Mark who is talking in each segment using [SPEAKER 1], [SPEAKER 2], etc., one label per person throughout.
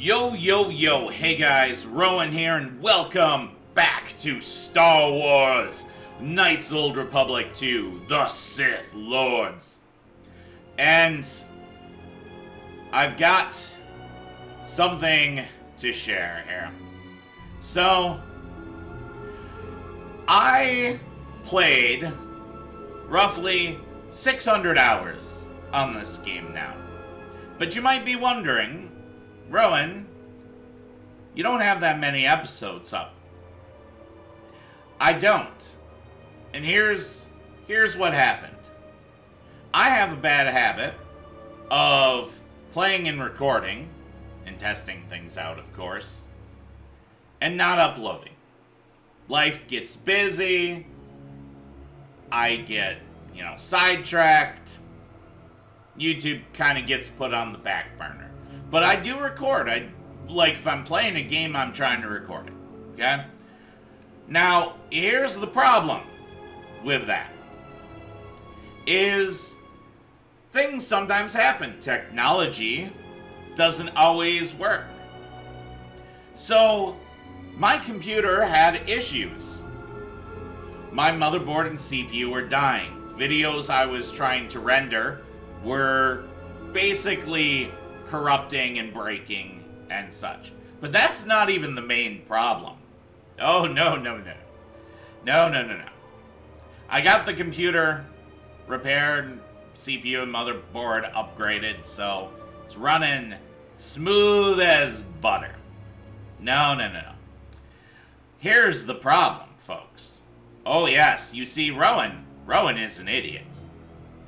[SPEAKER 1] Yo, yo, yo, hey guys, Rowan here, and welcome back to Star Wars Knights of the Old Republic 2, the Sith Lords. And I've got something to share here. So, I played roughly 600 hours on this game now. But you might be wondering, Rowan, you don't have that many episodes up. I don't. And here's what happened. I have a bad habit of playing and recording, and testing things out, of course, and not uploading. Life gets busy, I get, sidetracked, YouTube kind of gets put on the back burner. But I do record. If I'm playing a game, I'm trying to record it. Okay? Now, here's the problem with that. Is things sometimes happen. Technology doesn't always work. So, my computer had issues. My motherboard and CPU were dying. Videos I was trying to render were basically corrupting and breaking and such. But that's not even the main problem. Oh, no. No. I got the computer repaired, CPU and motherboard upgraded, so it's running smooth as butter. No. Here's the problem, folks. Oh, yes, you see, Rowan is an idiot.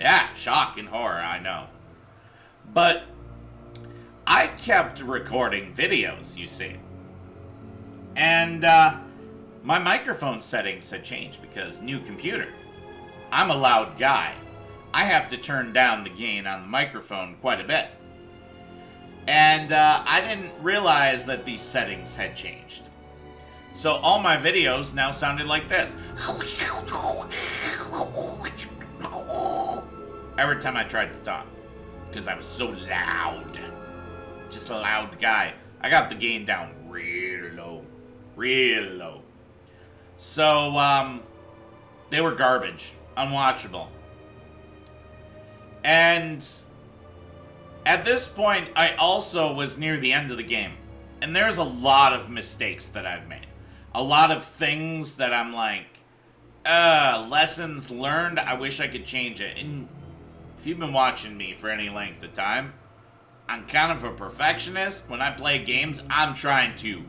[SPEAKER 1] Yeah, shock and horror, I know. But I kept recording videos, you see. And my microphone settings had changed because new computer. I'm a loud guy. I have to turn down the gain on the microphone quite a bit. And I didn't realize that these settings had changed. So all my videos now sounded like this. Every time I tried to talk. Because I was so loud. Just a loud guy. I got the gain down real low. So, they were garbage. Unwatchable. And at this point, I also was near the end of the game. And there's a lot of mistakes that I've made. A lot of things that I'm like, lessons learned, I wish I could change it. And if you've been watching me for any length of time, I'm kind of a perfectionist. When I play games, I'm trying to,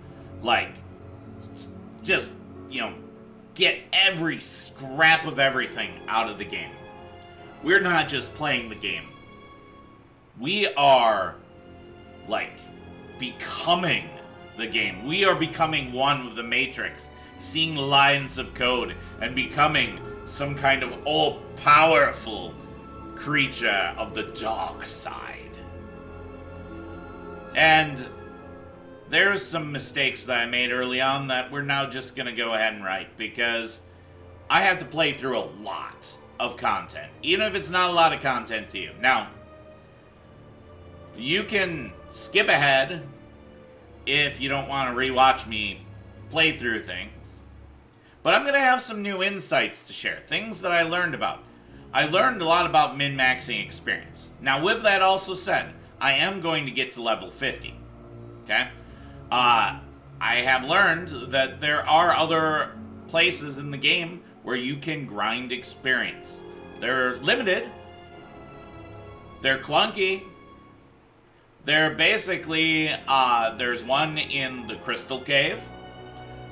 [SPEAKER 1] get every scrap of everything out of the game. We're not just playing the game. We are, becoming the game. We are becoming one with the Matrix, seeing lines of code, and becoming some kind of all-powerful creature of the dark side. And there's some mistakes that I made early on that we're now just going to go ahead and write, because I have to play through a lot of content, even if it's not a lot of content to you. Now, you can skip ahead if you don't want to rewatch me play through things, but I'm going to have some new insights to share, things that I learned about. I learned a lot about min-maxing experience. Now, with that also said, I am going to get to level 50. Okay? I have learned that there are other places in the game where you can grind experience. They're limited. They're clunky. They're basically, there's one in the Crystal Cave.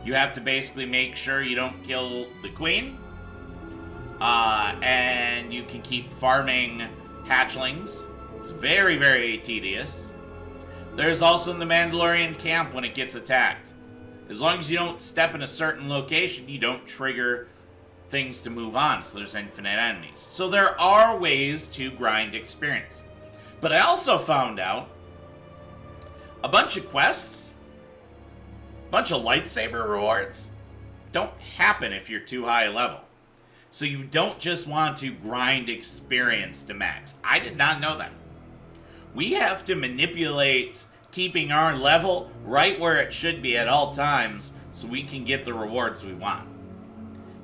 [SPEAKER 1] You have to basically make sure you don't kill the queen. And you can keep farming hatchlings. It's very, very tedious. There's also in the Mandalorian camp when it gets attacked. As long as you don't step in a certain location, you don't trigger things to move on, so there's infinite enemies. So there are ways to grind experience. But I also found out a bunch of quests, a bunch of lightsaber rewards, don't happen if you're too high level. So you don't just want to grind experience to max. I did not know that. We have to manipulate keeping our level right where it should be at all times so we can get the rewards we want.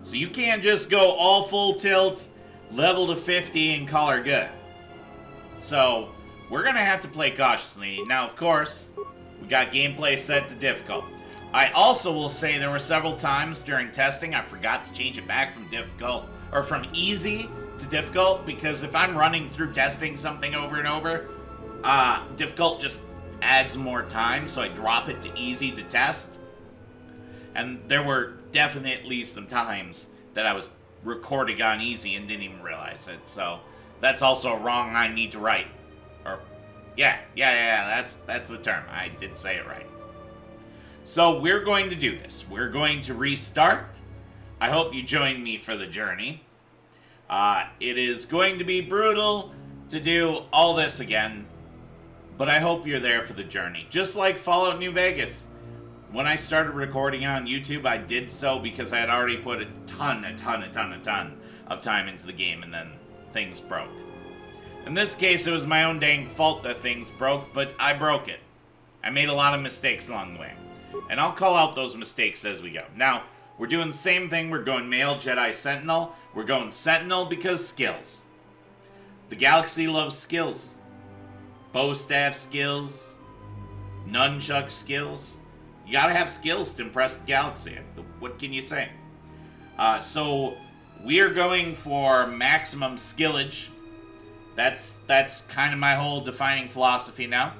[SPEAKER 1] So you can't just go all full tilt, level to 50, and call her good. So we're going to have to play cautiously. Now, of course, we got gameplay set to difficult. I also will say there were several times during testing I forgot to change it back from difficult, or from easy to difficult, because if I'm running through testing something over and over, difficult just adds more time, so I drop it to easy to test. And there were definitely some times that I was recording on easy and didn't even realize it, so that's also a wrong I need to write. Or, yeah, that's the term. I did say it right. So we're going to do this. We're going to restart. I hope you join me for the journey. It is going to be brutal to do all this again, but I hope you're there for the journey. Just like Fallout New Vegas. When I started recording on YouTube, I did so because I had already put a ton of time into the game, and then things broke. In this case, it was my own dang fault that things broke, but I broke it. I made a lot of mistakes along the way, and I'll call out those mistakes as we go. Now, we're doing the same thing. We're going male Jedi Sentinel. We're going Sentinel because skills. The galaxy loves skills. Bow staff skills. Nunchuck skills. You gotta have skills to impress the galaxy. What can you say? So we are going for maximum skillage. That's kind of my whole defining philosophy now.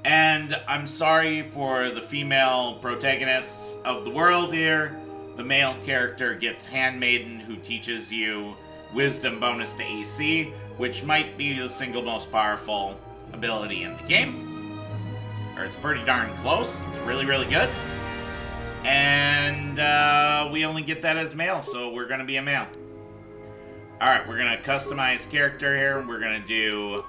[SPEAKER 1] And I'm sorry for the female protagonists of the world here. The male character gets Handmaiden, who teaches you wisdom bonus to AC, which might be the single most powerful ability in the game. Or it's pretty darn close. It's really, really good. And we only get that as male, so we're going to be a male. Alright, we're going to customize character here. We're going to do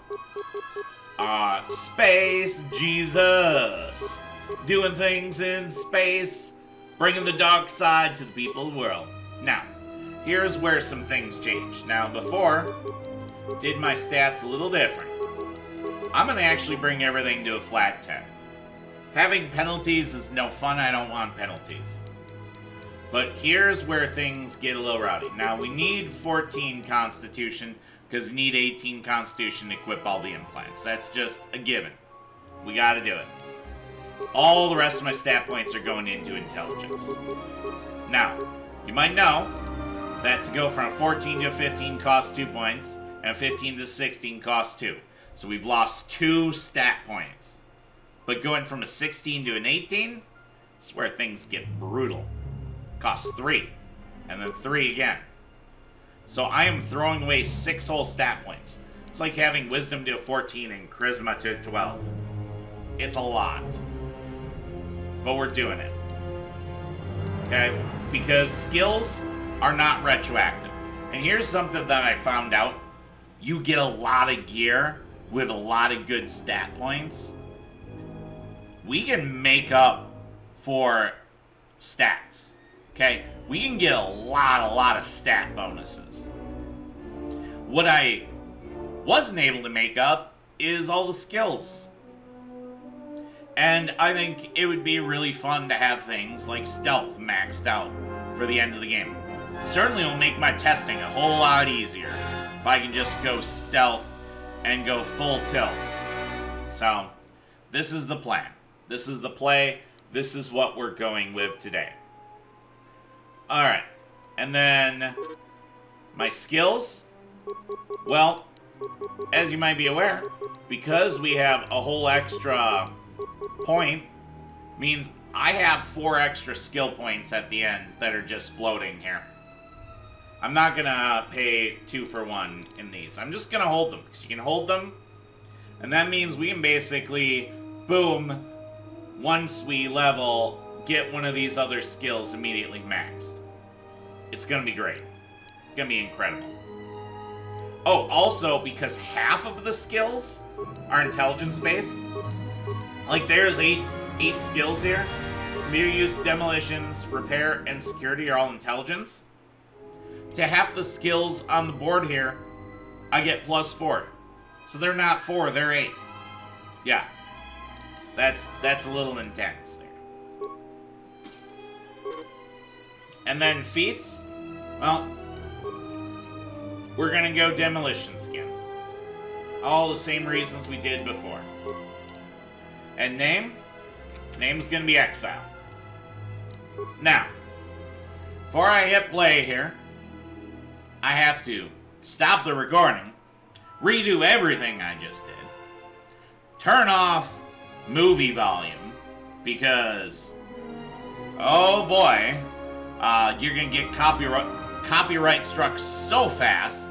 [SPEAKER 1] Space Jesus. Doing things in space. Bringing the dark side to the people of the world. Now, here's where some things change. Now, before, did my stats a little different. I'm going to actually bring everything to a flat 10. Having penalties is no fun. I don't want penalties. But here's where things get a little rowdy. Now, we need 14 Constitution, because we need 18 Constitution to equip all the implants. That's just a given. We gotta do it. All the rest of my stat points are going into Intelligence. Now, you might know that to go from a 14 to a 15 costs 2 points, and a 15 to 16 costs 2. So we've lost 2 stat points. But going from a 16 to an 18 is where things get brutal. Costs 3. And then 3 again. So I am throwing away 6 whole stat points. It's like having Wisdom to a 14 and Charisma to a 12. It's a lot. But we're doing it. Okay? Because skills are not retroactive. And here's something that I found out. You get a lot of gear with a lot of good stat points. We can make up for stats. Okay? We can get a lot of stat bonuses. What I wasn't able to make up is all the skills. And I think it would be really fun to have things like stealth maxed out for the end of the game. Certainly will make my testing a whole lot easier if I can just go stealth and go full tilt. So, this is the plan. This is the play. This is what we're going with today. Alright. And then my skills. Well, as you might be aware, because we have a whole extra point, means I have 4 extra skill points at the end that are just floating here. I'm not going to pay 2 for 1 in these. I'm just going to hold them, because you can hold them, and that means we can basically, boom, once we level, get one of these other skills immediately maxed. It's going to be great. It's going to be incredible. Oh, also, because half of the skills are intelligence-based, like there's 8 skills here. Computer use, demolitions, repair, and security are all intelligence. To half the skills on the board here, I get +4. So they're not 4, they're 8. Yeah. That's a little intense there. And then feats, well, we're gonna go Demolition Skin. All the same reasons we did before. And name's gonna be Exile. Now, before I hit play here, I have to stop the recording, redo everything I just did, turn off movie volume, because, oh boy, you're gonna get copyright struck so fast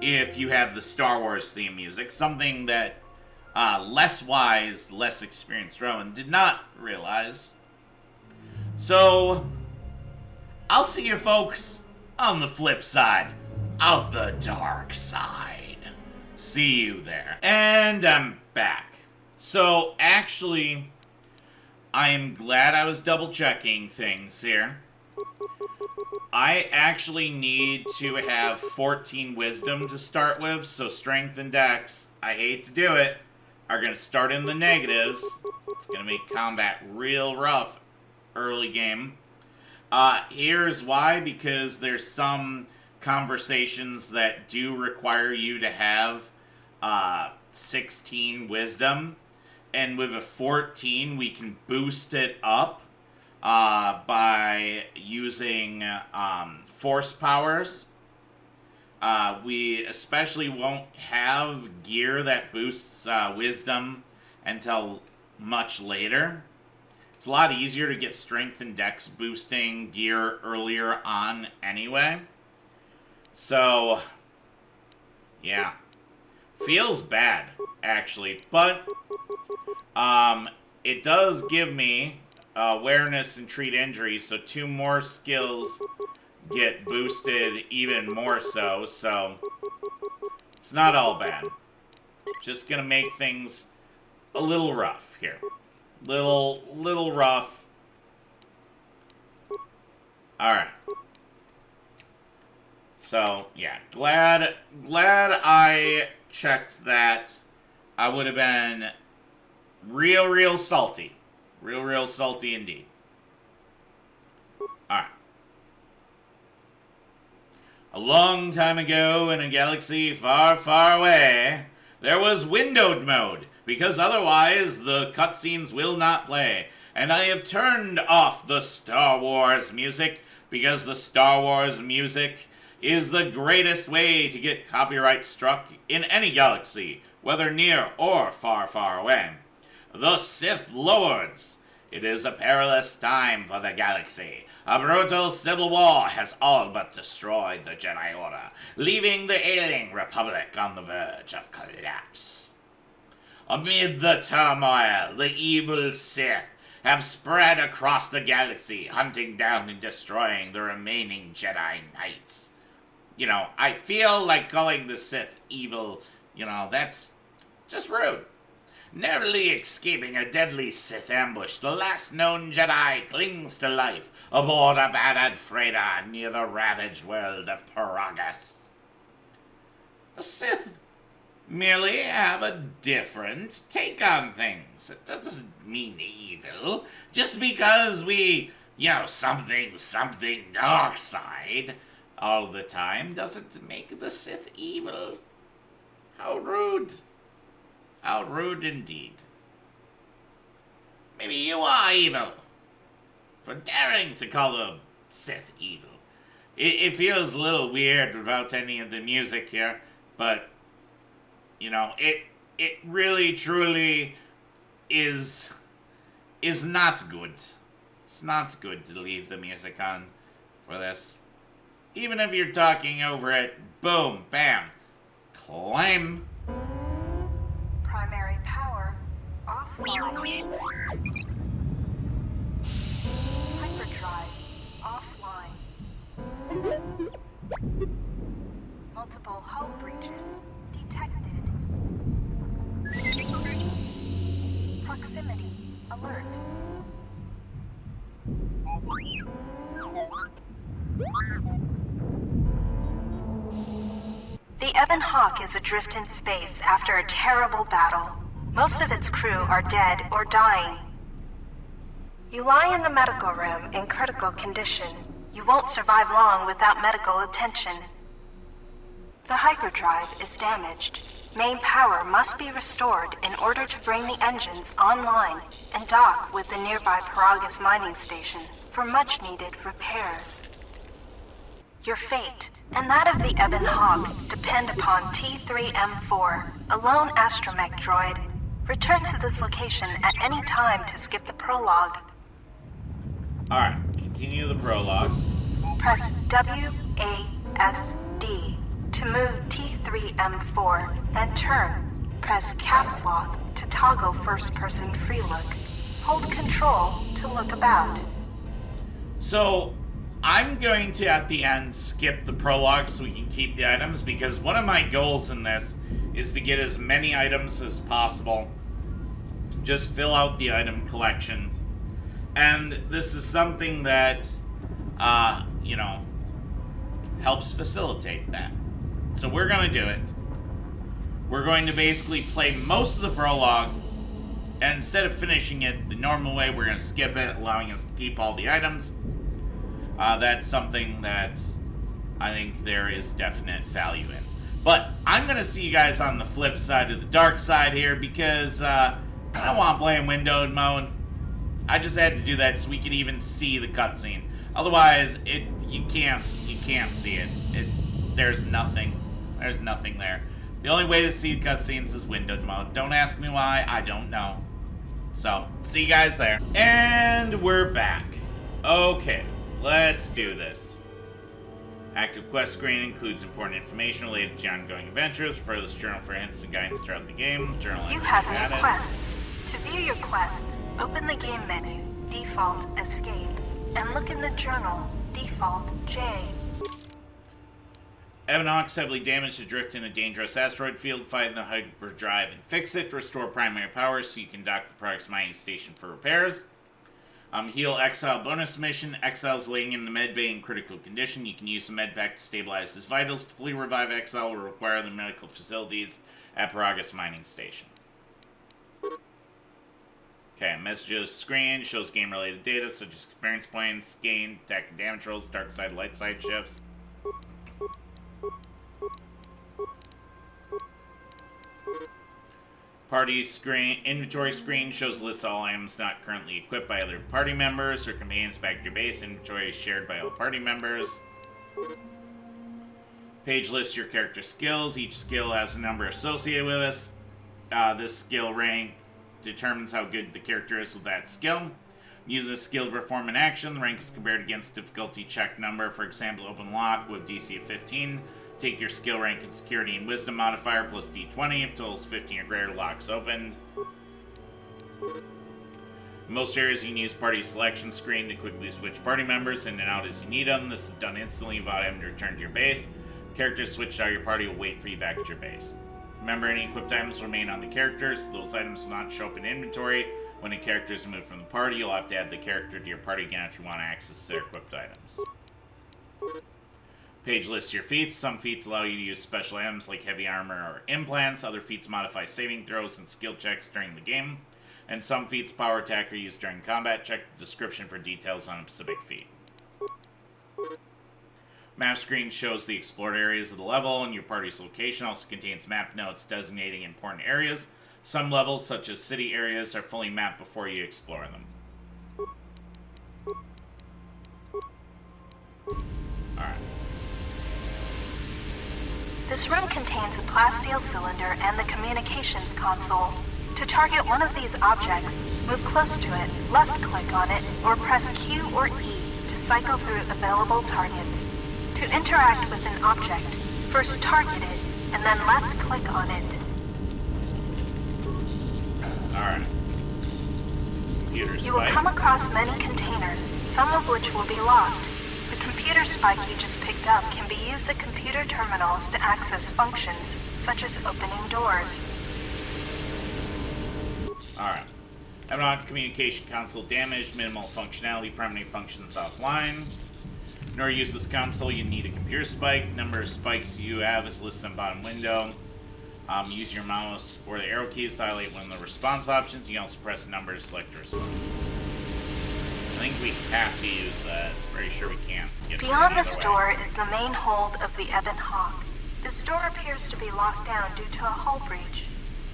[SPEAKER 1] if you have the Star Wars theme music, something that less wise, less experienced Rowan did not realize. So, I'll see you folks on the flip side of the dark side. See you there. And I'm back. So, actually, I am glad I was double checking things here. I actually need to have 14 wisdom to start with, so strength and dex, I hate to do it, are going to start in the negatives. It's going to make combat real rough early game. Here's why, because there's some conversations that do require you to have 16 wisdom, and with a 14 we can boost it up by using force powers. We especially won't have gear that boosts wisdom until much later. It's a lot easier to get strength and dex boosting gear earlier on anyway. So, yeah. Feels bad, actually, but it does give me awareness and treat injury, so 2 more skills get boosted even more so it's not all bad. Just gonna make things a little rough here. Little rough. Alright. So, yeah, glad I checked that. I would have been real salty. Real salty indeed. Alright. A long time ago in a galaxy far, far away, there was windowed mode, because otherwise the cutscenes will not play. And I have turned off the Star Wars music, because the Star Wars music is the greatest way to get copyright struck in any galaxy, whether near or far, far away. The Sith Lords. It is a perilous time for the galaxy. A brutal civil war has all but destroyed the Jedi Order, leaving the ailing Republic on the verge of collapse. Amid the turmoil, the evil Sith have spread across the galaxy, hunting down and destroying the remaining Jedi Knights. You know, I feel like calling the Sith evil, that's just rude. Narrowly escaping a deadly Sith ambush, the last known Jedi clings to life aboard a battered freighter near the ravaged world of Paragus. The Sith merely have a different take on things. It doesn't mean evil. Just because we, something dark side all the time doesn't make the Sith evil. How rude. How rude indeed. Maybe you are evil for daring to call the Sith evil. It feels a little weird without any of the music here, but, it really, truly is not good. It's not good to leave the music on for this. Even if you're talking over it, boom, bam, climb.
[SPEAKER 2] Primary power offline. Hyperdrive offline. Multiple hull breaches detected. Proximity alert. The Ebon Hawk is adrift in space after a terrible battle. Most of its crew are dead or dying. You lie in the medical room in critical condition. You won't survive long without medical attention. The hyperdrive is damaged. Main power must be restored in order to bring the engines online and dock with the nearby Paragus mining station for much-needed repairs. Your fate, and that of the Ebon Hawk, depend upon T3M4, a lone astromech droid. Return to this location at any time to skip the prologue.
[SPEAKER 1] Alright, continue the prologue.
[SPEAKER 2] Press WASD to move T3M4 and turn. Press caps lock to toggle first-person free look. Hold control to look about.
[SPEAKER 1] So, I'm going to, at the end, skip the prologue so we can keep the items, because one of my goals in this is to get as many items as possible. Just fill out the item collection. And this is something that, helps facilitate that. So we're going to do it. We're going to basically play most of the prologue, and instead of finishing it the normal way, we're going to skip it, allowing us to keep all the items. That's something that I think there is definite value in. But I'm going to see you guys on the flip side of the dark side here, because I don't want to play in windowed mode. I just had to do that so we could even see the cutscene. Otherwise, you can't see it. There's nothing there. The only way to see cutscenes is windowed mode. Don't ask me why, I don't know. So, see you guys there. And we're back. Okay, let's do this. Active quest screen includes important information related to your ongoing adventures. Refer to this journal for hints and guidance throughout the game. Journal
[SPEAKER 2] You have new quests. To view your quests, open the game menu, default escape, and look in the journal, default J.
[SPEAKER 1] Ebon Hawk's heavily damaged adrift in a dangerous asteroid field. Find the hyperdrive and fix it. Restore primary power so you can dock the Paragus mining station for repairs. Heal Exile bonus mission. Exile's laying in the med bay in critical condition. You can use the med pack to stabilize his vitals. To fully revive Exile will require the medical facilities at Paragus mining station. Okay, messages screen shows game-related data such as experience points, gain, attack and damage rolls, dark side, light side shifts. Party screen, inventory screen shows a list of all items not currently equipped by other party members or companions back to your base. Inventory is shared by all party members. Page lists your character skills. Each skill has a number associated with us. This skill rank determines how good the character is with that skill. Use a skill to perform an action. The rank is compared against difficulty check number. For example, open lock with DC of 15. Take your skill rank and security and wisdom modifier plus d20. If totals 15 or greater, locks opened. In most areas, you can use party selection screen to quickly switch party members in and out as you need them. This is done instantly without having to return to your base. Characters switched out of your party will wait for you back at your base. Remember, any equipped items remain on the characters. Those items will not show up in inventory. When a character is removed from the party, you'll have to add the character to your party again if you want access to their equipped items. Page lists your feats. Some feats allow you to use special items like heavy armor or implants. Other feats modify saving throws and skill checks during the game. And some feats power attack are used during combat. Check the description for details on a specific feat. Map screen shows the explored areas of the level, and your party's location also contains map notes designating important areas. Some levels, such as city areas, are fully mapped before you explore them. Alright.
[SPEAKER 2] This room contains a plasteel cylinder and the communications console. To target one of these objects, move close to it, left-click on it, or press Q or E to cycle through available targets. To interact with an object, first target it, and then left-click on it.
[SPEAKER 1] Alright. Computer spike.
[SPEAKER 2] You will come across many containers, some of which will be locked. The computer spike you just picked up can be used at computer terminals to access functions, such as opening doors.
[SPEAKER 1] Alright. Evident communication console damaged, minimal functionality, primary functions offline. In order to use this console, you need a computer spike. Number of spikes you have is listed on bottom window. Use your mouse or the arrow keys to highlight one of the response options. You can also press a number to select your response. I think we have to use that. Pretty sure we can't.
[SPEAKER 2] Beyond this door is the main hold of the Ebon Hawk. This door appears to be locked down due to a hull breach.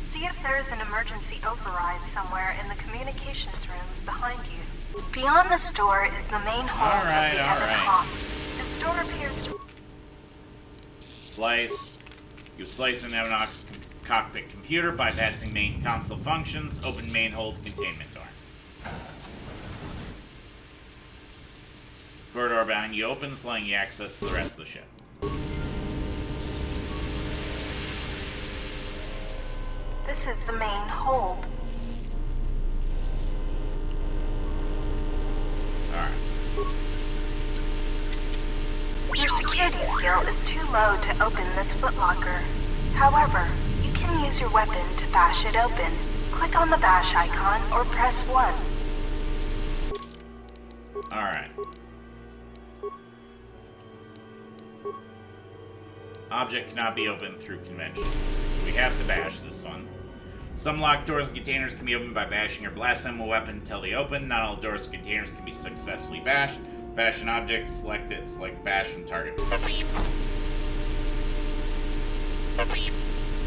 [SPEAKER 2] See if there is an emergency override somewhere in the communications room behind you. Beyond this door is the main hold of the Ebon Hawk. This door appears to...
[SPEAKER 1] Slice. You slice an Ebon Hawk's cockpit computer, bypassing main console functions. Open main hold containment door. Door behind you opens, allowing you access to the rest of the ship.
[SPEAKER 2] This is the main hold.
[SPEAKER 1] Alright.
[SPEAKER 2] Your security skill is too low to open this footlocker. However, you can use your weapon to bash it open. Click on the bash icon or press 1.
[SPEAKER 1] Alright. Object cannot be opened through convention. So we have to bash this one. Some locked doors and containers can be opened by bashing your blast ammo weapon until they open. Not all doors and containers can be successfully bashed. Bash an object, select it, select bash from target.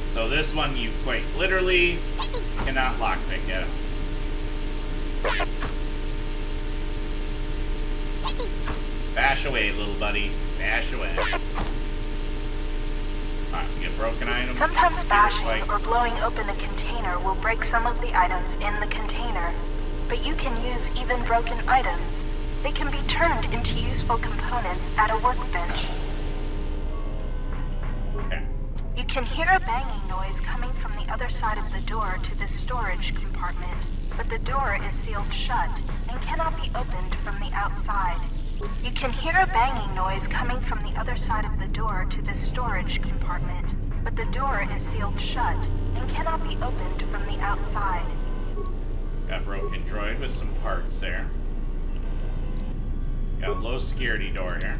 [SPEAKER 1] So this one you quite literally cannot lockpick at all. Bash away, little buddy. Bash away. Alright, we get broken items.
[SPEAKER 2] Sometimes bashing or blowing open a container will break some of the items in the container, but you can use even broken items. They can be turned into useful components at a workbench.
[SPEAKER 1] Okay.
[SPEAKER 2] You can hear a banging noise coming from the other side of the door to this storage compartment, but the door is sealed shut and cannot be opened from the outside. You can hear a banging noise coming from the other side of the door to this storage compartment, but the door is sealed shut and cannot be opened from the outside.
[SPEAKER 1] Got a broken droid with some parts there. Got a low security door here.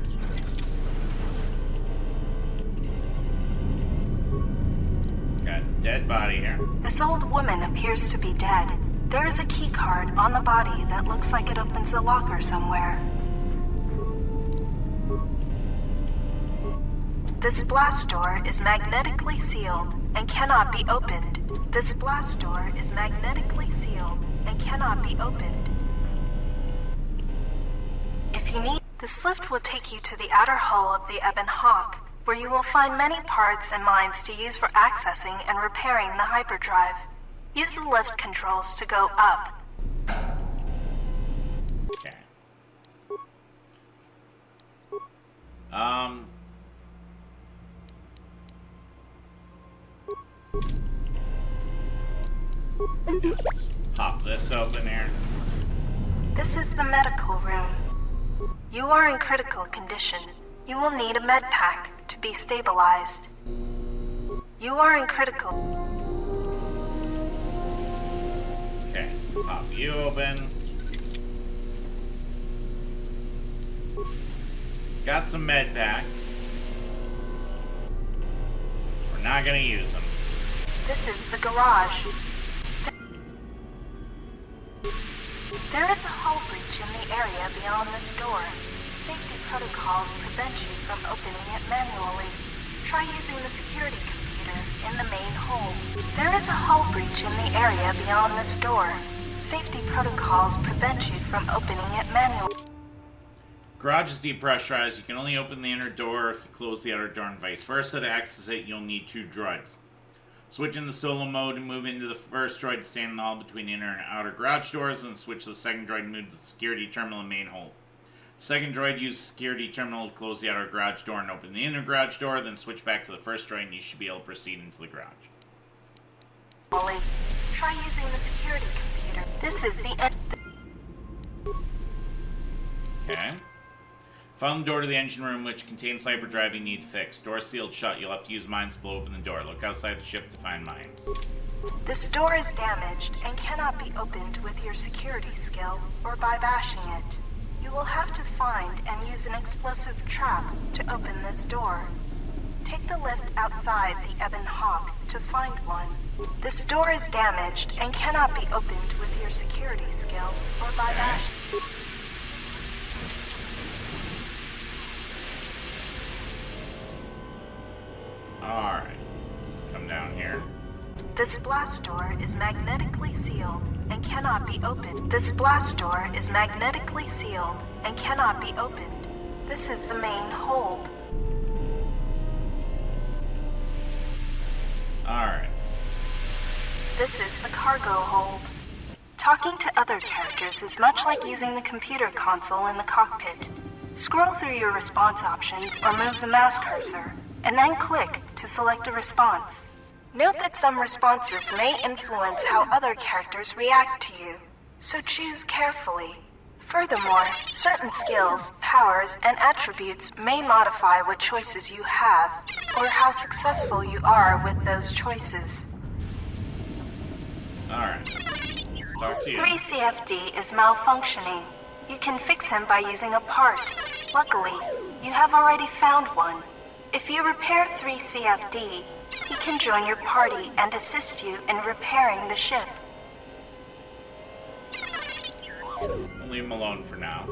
[SPEAKER 1] Got a dead body here.
[SPEAKER 2] This old woman appears to be dead. There is a key card on the body that looks like it opens a locker somewhere. This blast door is magnetically sealed and cannot be opened. This blast door is magnetically sealed and cannot be opened. If you need, this lift will take you to the outer hull of the Ebon Hawk, where you will find many parts and mines to use for accessing and repairing the hyperdrive. Use the lift controls to go up.
[SPEAKER 1] Okay. Let's pop this open here.
[SPEAKER 2] This is the medical room. You are in critical condition. You will need a med pack to be stabilized. You are in critical...
[SPEAKER 1] Okay, pop you open. Got some med packs. We're not gonna use them.
[SPEAKER 2] This is the garage. There is a hull breach in the area beyond this door. Safety protocols prevent you from opening it manually. Try using the security computer in the main hold. There is a hull breach in the area beyond this door. Safety protocols prevent you from opening it manually.
[SPEAKER 1] Garage is depressurized. You can only open the inner door if you close the outer door and vice versa. To access it, you'll need 2 droids. Switch into solo mode and move into the first droid to stand in the hall between the inner and outer garage doors, and switch to the second droid and move to the security terminal and main hold. Second droid uses security terminal to close the outer garage door and open the inner garage door, then switch back to the first droid and you should be able to proceed into the garage.
[SPEAKER 2] Try using the security computer. This is the end.
[SPEAKER 1] Okay. Found the door to the engine room, which contains hyperdrive you need fixed. Door sealed shut. You'll have to use mines to blow open the door. Look outside the ship to find mines.
[SPEAKER 2] This door is damaged and cannot be opened with your security skill or by bashing it. You will have to find and use an explosive trap to open this door. Take the lift outside the Ebon Hawk to find one. This door is damaged and cannot be opened with your security skill or by dash.
[SPEAKER 1] Alright. Come down here.
[SPEAKER 2] This blast door is magnetically sealed and cannot be opened. This blast door is magnetically sealed and cannot be opened. This is the main hold.
[SPEAKER 1] Alright.
[SPEAKER 2] This is the cargo hold. Talking to other characters is much like using the computer console in the cockpit. Scroll through your response options or move the mouse cursor, and then click to select a response. Note that some responses may influence how other characters react to you, so choose carefully. Furthermore, certain skills, powers, and attributes may modify what choices you have, or how successful you are with those choices.
[SPEAKER 1] Alright. Let's talk to you.
[SPEAKER 2] 3CFD is malfunctioning. You can fix him by using a part. Luckily, you have already found one. If you repair 3CFD, he can join your party and assist you in repairing the ship.
[SPEAKER 1] We'll leave him alone for now.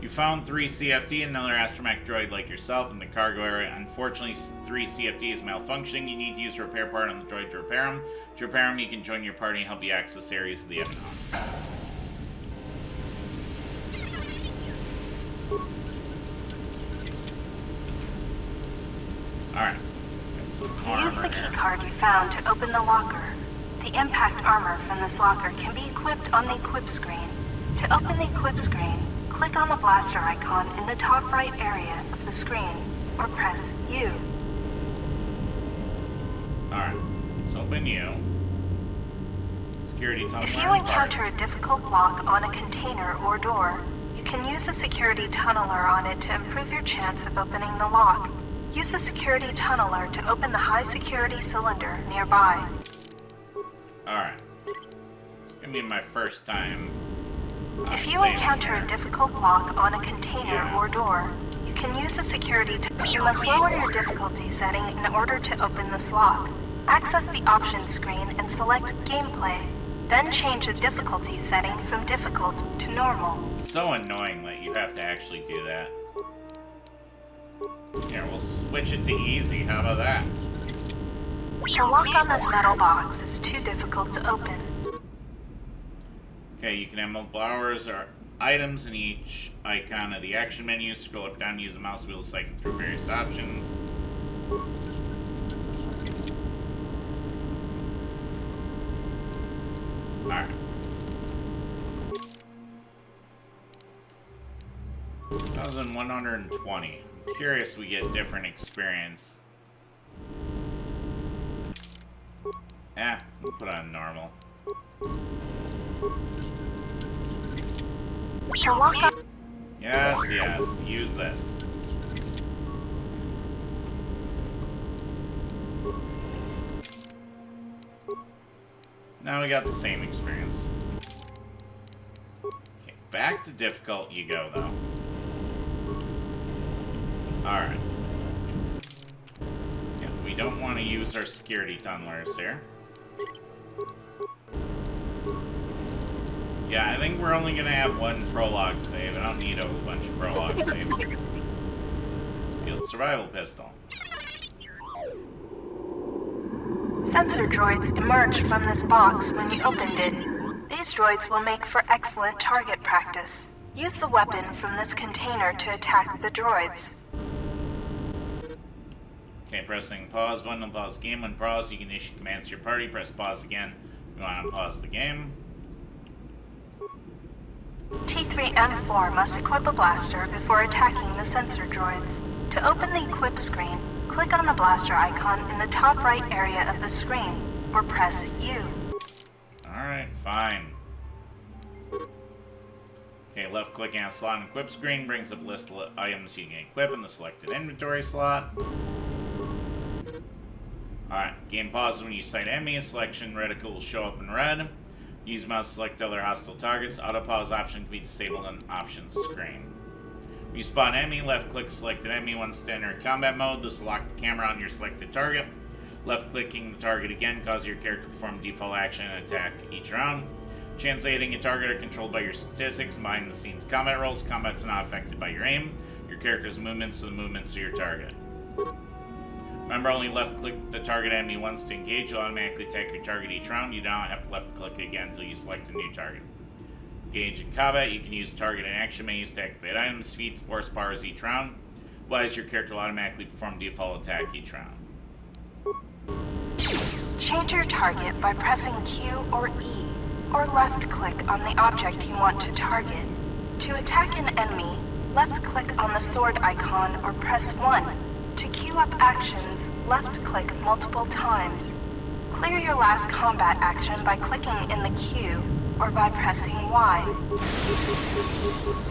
[SPEAKER 1] You found 3CFD, another astromech droid like yourself, in the cargo area. Unfortunately, 3CFD is malfunctioning. You need to use a repair part on the droid to repair him. To repair him, he can join your party and help you access areas of the Ebon Hawk. Alright.
[SPEAKER 2] Use the keycard you found to open the locker. The impact armor from this locker can be equipped on the equip screen. To open the equip screen, click on the blaster icon in the top right area of the screen, or press U.
[SPEAKER 1] Alright, let's open U. Security tunnel.
[SPEAKER 2] If you encounter a difficult lock on a container or door, you can use a security tunneler on it to improve your chance of opening the lock. Use the security tunneler to open the high security cylinder nearby.
[SPEAKER 1] Alright. It's gonna be my first time.
[SPEAKER 2] If you encounter a difficult lock on a container or door, you can use the security You must lower your difficulty setting in order to open this lock. Access the options screen and select Gameplay. Then change the difficulty setting from difficult to normal.
[SPEAKER 1] So annoying that you have to actually do that. Here, we'll switch it to easy. How about that?
[SPEAKER 2] The lock on this metal box is too difficult to open.
[SPEAKER 1] Okay, you can have multiple hours or items in each icon of the action menu. Scroll up down, use the mouse wheel to cycle through various options. Alright. 1,120. Curious we get different experience. We'll put on normal. Yes, yes, use this. Now we got the same experience. Okay, back to difficult you go, though. Alright. Yeah, we don't want to use our security tunnelers here. Yeah, I think we're only going to have one prologue save. I don't need a bunch of prologue saves. Field survival pistol.
[SPEAKER 2] Sensor droids emerged from this box when you opened it. These droids will make for excellent target practice. Use the weapon from this container to attack the droids.
[SPEAKER 1] Okay, pressing pause button will pause the game. When paused, you can issue commands to your party. Press pause again. You want to unpause the game.
[SPEAKER 2] T3M4 must equip a blaster before attacking the sensor droids. To open the equip screen, click on the blaster icon in the top right area of the screen, or press U.
[SPEAKER 1] Alright, fine. Okay, left clicking on a slot on the equip screen brings up a list of items you can equip in the selected inventory slot. Alright, game pauses when you sight enemy. A selection reticle will show up in red. Use mouse to select other hostile targets. Auto pause option can be disabled on options screen. When you spot an enemy, left-click select an enemy once to enter combat mode. This will lock the camera on your selected target. Left-clicking the target again causes your character to perform default action and attack each round. Translating a target are controlled by your statistics and behind-the-scenes combat rolls. Combat's not affected by your aim. Your character's movements are the movements of your target. Remember, only left-click the target enemy once to engage. You'll automatically attack your target each round. You don't have to left-click again until you select a new target. Engage in combat. You can use target and action menus to activate items, feats, force bars each round. Otherwise, your character will automatically perform default attack each round.
[SPEAKER 2] Change your target by pressing Q or E, or left-click on the object you want to target. To attack an enemy, left-click on the sword icon or press 1. To queue up actions, left-click multiple times. Clear your last combat action by clicking in the queue or by pressing Y.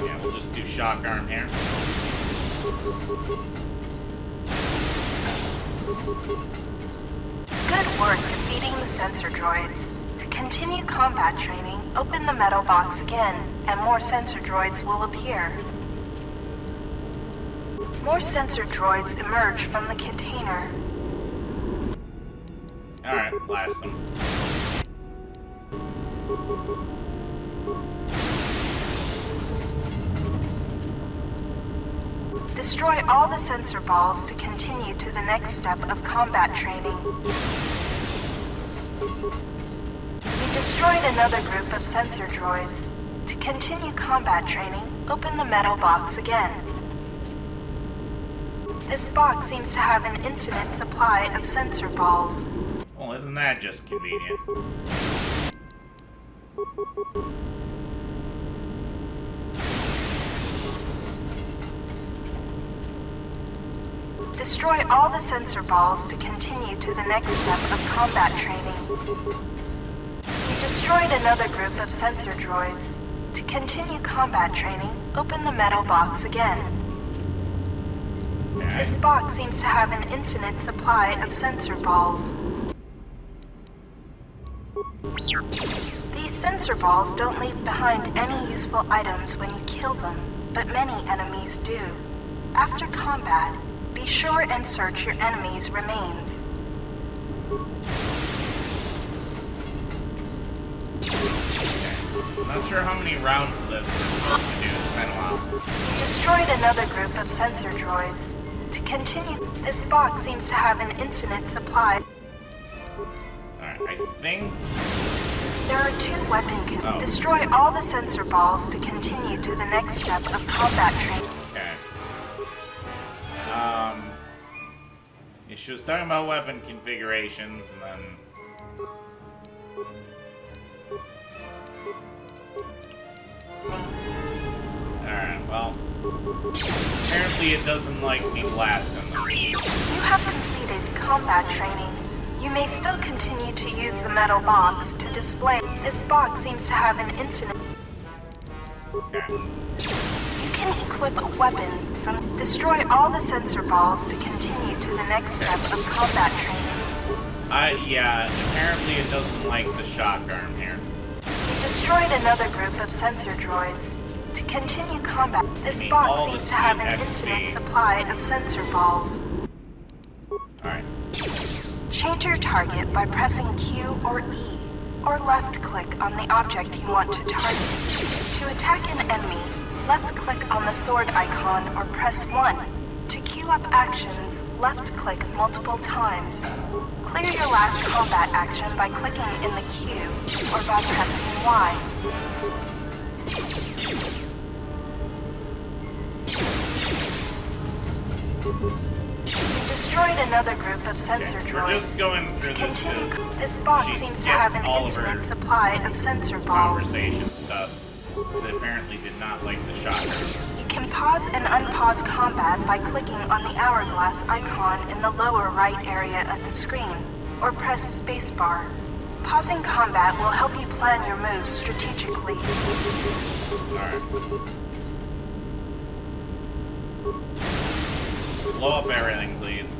[SPEAKER 1] Yeah, we'll just do shock arm here.
[SPEAKER 2] Good work defeating the sensor droids. To continue combat training, open the metal box again, and more sensor droids will appear. More sensor droids emerge from the container.
[SPEAKER 1] Alright, blast them.
[SPEAKER 2] Destroy all the sensor balls to continue to the next step of combat training. You destroyed another group of sensor droids. To continue combat training, open the metal box again. This box seems to have an infinite supply of sensor balls.
[SPEAKER 1] Well, isn't that just convenient?
[SPEAKER 2] Destroy all the sensor balls to continue to the next step of combat training. You destroyed another group of sensor droids. To continue combat training, open the metal box again. This box seems to have an infinite supply of sensor balls. These sensor balls don't leave behind any useful items when you kill them, but many enemies do. After combat, be sure and search your enemy's remains.
[SPEAKER 1] Not sure how many rounds this we're supposed to do. It's been a while.
[SPEAKER 2] You destroyed another group of sensor droids. To continue, this box seems to have an infinite supply.
[SPEAKER 1] Alright, I think...
[SPEAKER 2] There are 2 weapon Destroy all the sensor balls to continue to the next step of combat training.
[SPEAKER 1] Okay. Yeah, she was talking about weapon configurations, and then... Alright, well... Apparently it doesn't like me blasting them.
[SPEAKER 2] You have completed combat training. You may still continue to use the metal box to display. This box seems to have an infinite...
[SPEAKER 1] Okay.
[SPEAKER 2] You can equip a weapon from... Destroy all the sensor balls to continue to the next step of combat training.
[SPEAKER 1] Yeah, apparently it doesn't like the shock arm here.
[SPEAKER 2] You destroyed another group of sensor droids. To continue combat, this box seems to have an infinite supply of sensor balls.
[SPEAKER 1] Alright.
[SPEAKER 2] Change your target by pressing Q or E, or left-click on the object you want to target. To attack an enemy, left-click on the sword icon or press 1. To queue up actions, left-click multiple times. Clear your last combat action by clicking in the queue, or by pressing Y. You destroyed another group of sensor droids.
[SPEAKER 1] We're just going through this because
[SPEAKER 2] this box seems to have an infinite supply of sensor balls.
[SPEAKER 1] Conversation stuff. It apparently did not like the shot.
[SPEAKER 2] You can pause and unpause combat by clicking on the hourglass icon in the lower right area of the screen, or press spacebar. Pausing combat will help you plan your moves strategically.
[SPEAKER 1] Alright. Blow up everything, please.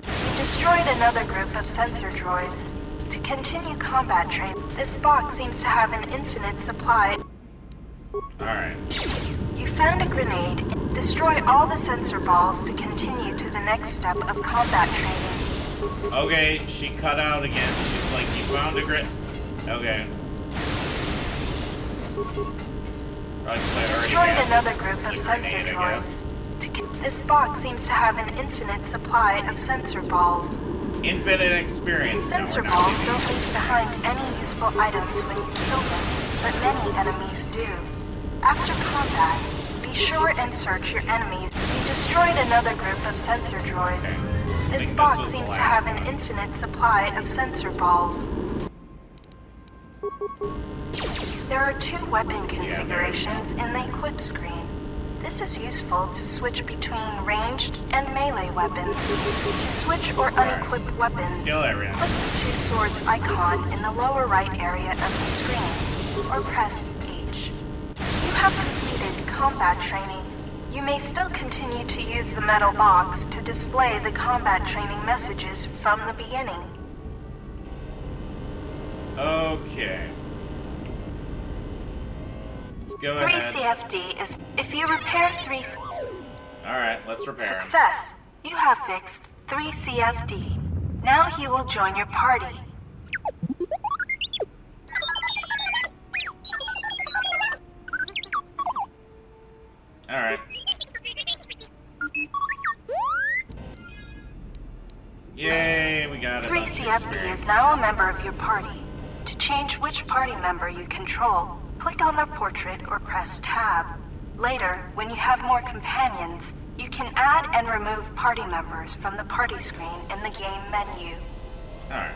[SPEAKER 2] You destroyed another group of sensor droids. To continue combat training, this box seems to have an infinite supply.
[SPEAKER 1] Alright.
[SPEAKER 2] You found a grenade. Destroy all the sensor balls to continue to the next step of combat training.
[SPEAKER 1] Okay, she cut out again. She's like, you found a grit. Okay.
[SPEAKER 2] Destroyed another group of sensor droids. This box seems to have an infinite supply of sensor balls.
[SPEAKER 1] Infinite experience.
[SPEAKER 2] These sensor balls don't leave behind any useful items when you kill them, but many enemies do. After combat, be sure and search your enemies. You destroyed another group of sensor droids.
[SPEAKER 1] Okay.
[SPEAKER 2] This box seems to have an infinite supply of sensor balls. There are 2 weapon configurations in the equip screen. This is useful to switch between ranged and melee weapons. To switch or unequip weapons, click the 2 swords icon in the lower right area of the screen, or press H. You have completed combat training. You may still continue to use the metal box to display the combat training messages from the beginning.
[SPEAKER 1] Okay. Let's go
[SPEAKER 2] 3
[SPEAKER 1] ahead.
[SPEAKER 2] CFD is if you repair 3...
[SPEAKER 1] Alright, let's repair him.
[SPEAKER 2] Success! You have fixed 3 CFD. Now he will join your party.
[SPEAKER 1] Alright. Yay, we got it.
[SPEAKER 2] 3 CFD is now a member of your party. To change which party member you control, click on their portrait or press Tab. Later, when you have more companions, you can add and remove party members from the party screen in the game menu.
[SPEAKER 1] Alright.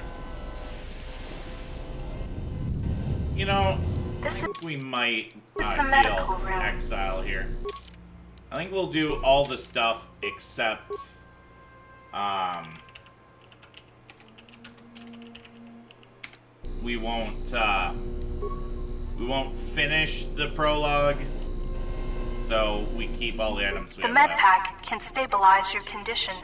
[SPEAKER 1] You know,
[SPEAKER 2] This is
[SPEAKER 1] we might
[SPEAKER 2] the medical
[SPEAKER 1] heal
[SPEAKER 2] room.
[SPEAKER 1] Exile here. I think we'll do all the stuff except, we won't finish the prologue, so we keep all the items we
[SPEAKER 2] The
[SPEAKER 1] have
[SPEAKER 2] med
[SPEAKER 1] left.
[SPEAKER 2] pack can stabilize your condition.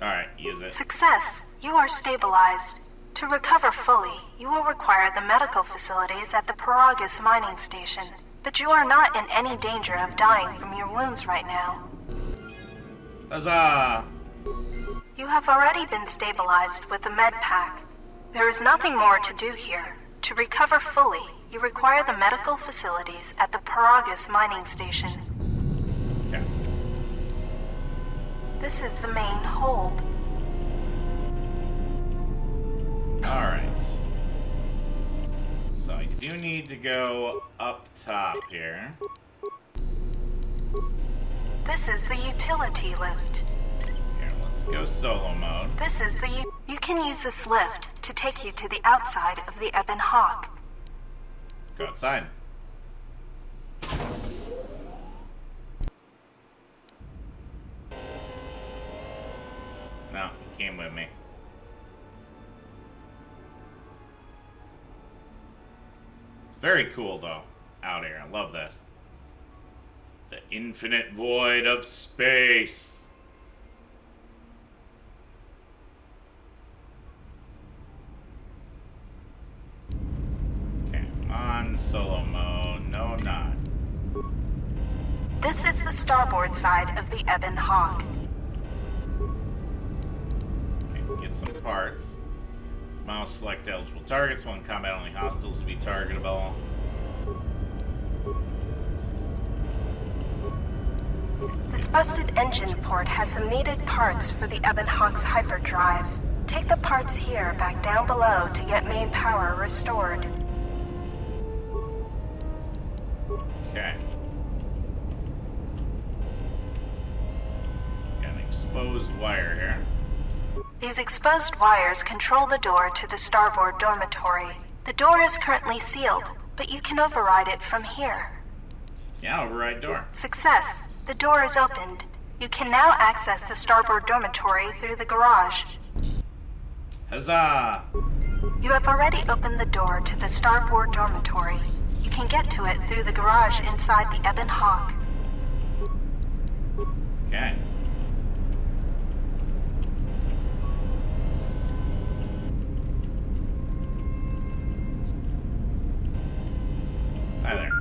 [SPEAKER 1] Alright, use it.
[SPEAKER 2] Success! You are stabilized. To recover fully, you will require the medical facilities at the Paragus mining station. But you are not in any danger of dying from your wounds right now.
[SPEAKER 1] Huzzah!
[SPEAKER 2] You have already been stabilized with the med pack. There is nothing more to do here. To recover fully, you require the medical facilities at the Paragus mining station.
[SPEAKER 1] Okay.
[SPEAKER 2] This is the main hold.
[SPEAKER 1] Alright. So I do need to go up top here.
[SPEAKER 2] This is the utility lift.
[SPEAKER 1] Here, let's go solo mode.
[SPEAKER 2] This is the you can use this lift to take you to the outside of the Ebon Hawk.
[SPEAKER 1] Go outside. No, he came with me. It's very cool though, out here. I love this. The infinite void of space. Okay, on solo mode. No, not.
[SPEAKER 2] This is the starboard side of the Ebon Hawk.
[SPEAKER 1] Okay, get some parts. Mouse select eligible targets. One combat only hostiles will be targetable.
[SPEAKER 2] This busted engine port has some needed parts for the Ebon Hawk's hyperdrive. Take the parts here back down below to get main power restored.
[SPEAKER 1] Okay. Got an exposed wire here.
[SPEAKER 2] These exposed wires control the door to the starboard dormitory. The door is currently sealed, but you can override it from here.
[SPEAKER 1] Yeah, override door.
[SPEAKER 2] Success! The door is opened. You can now access the starboard dormitory through the garage.
[SPEAKER 1] Huzzah!
[SPEAKER 2] You have already opened the door to the starboard dormitory. You can get to it through the garage inside the Ebon Hawk.
[SPEAKER 1] Okay. Hi there.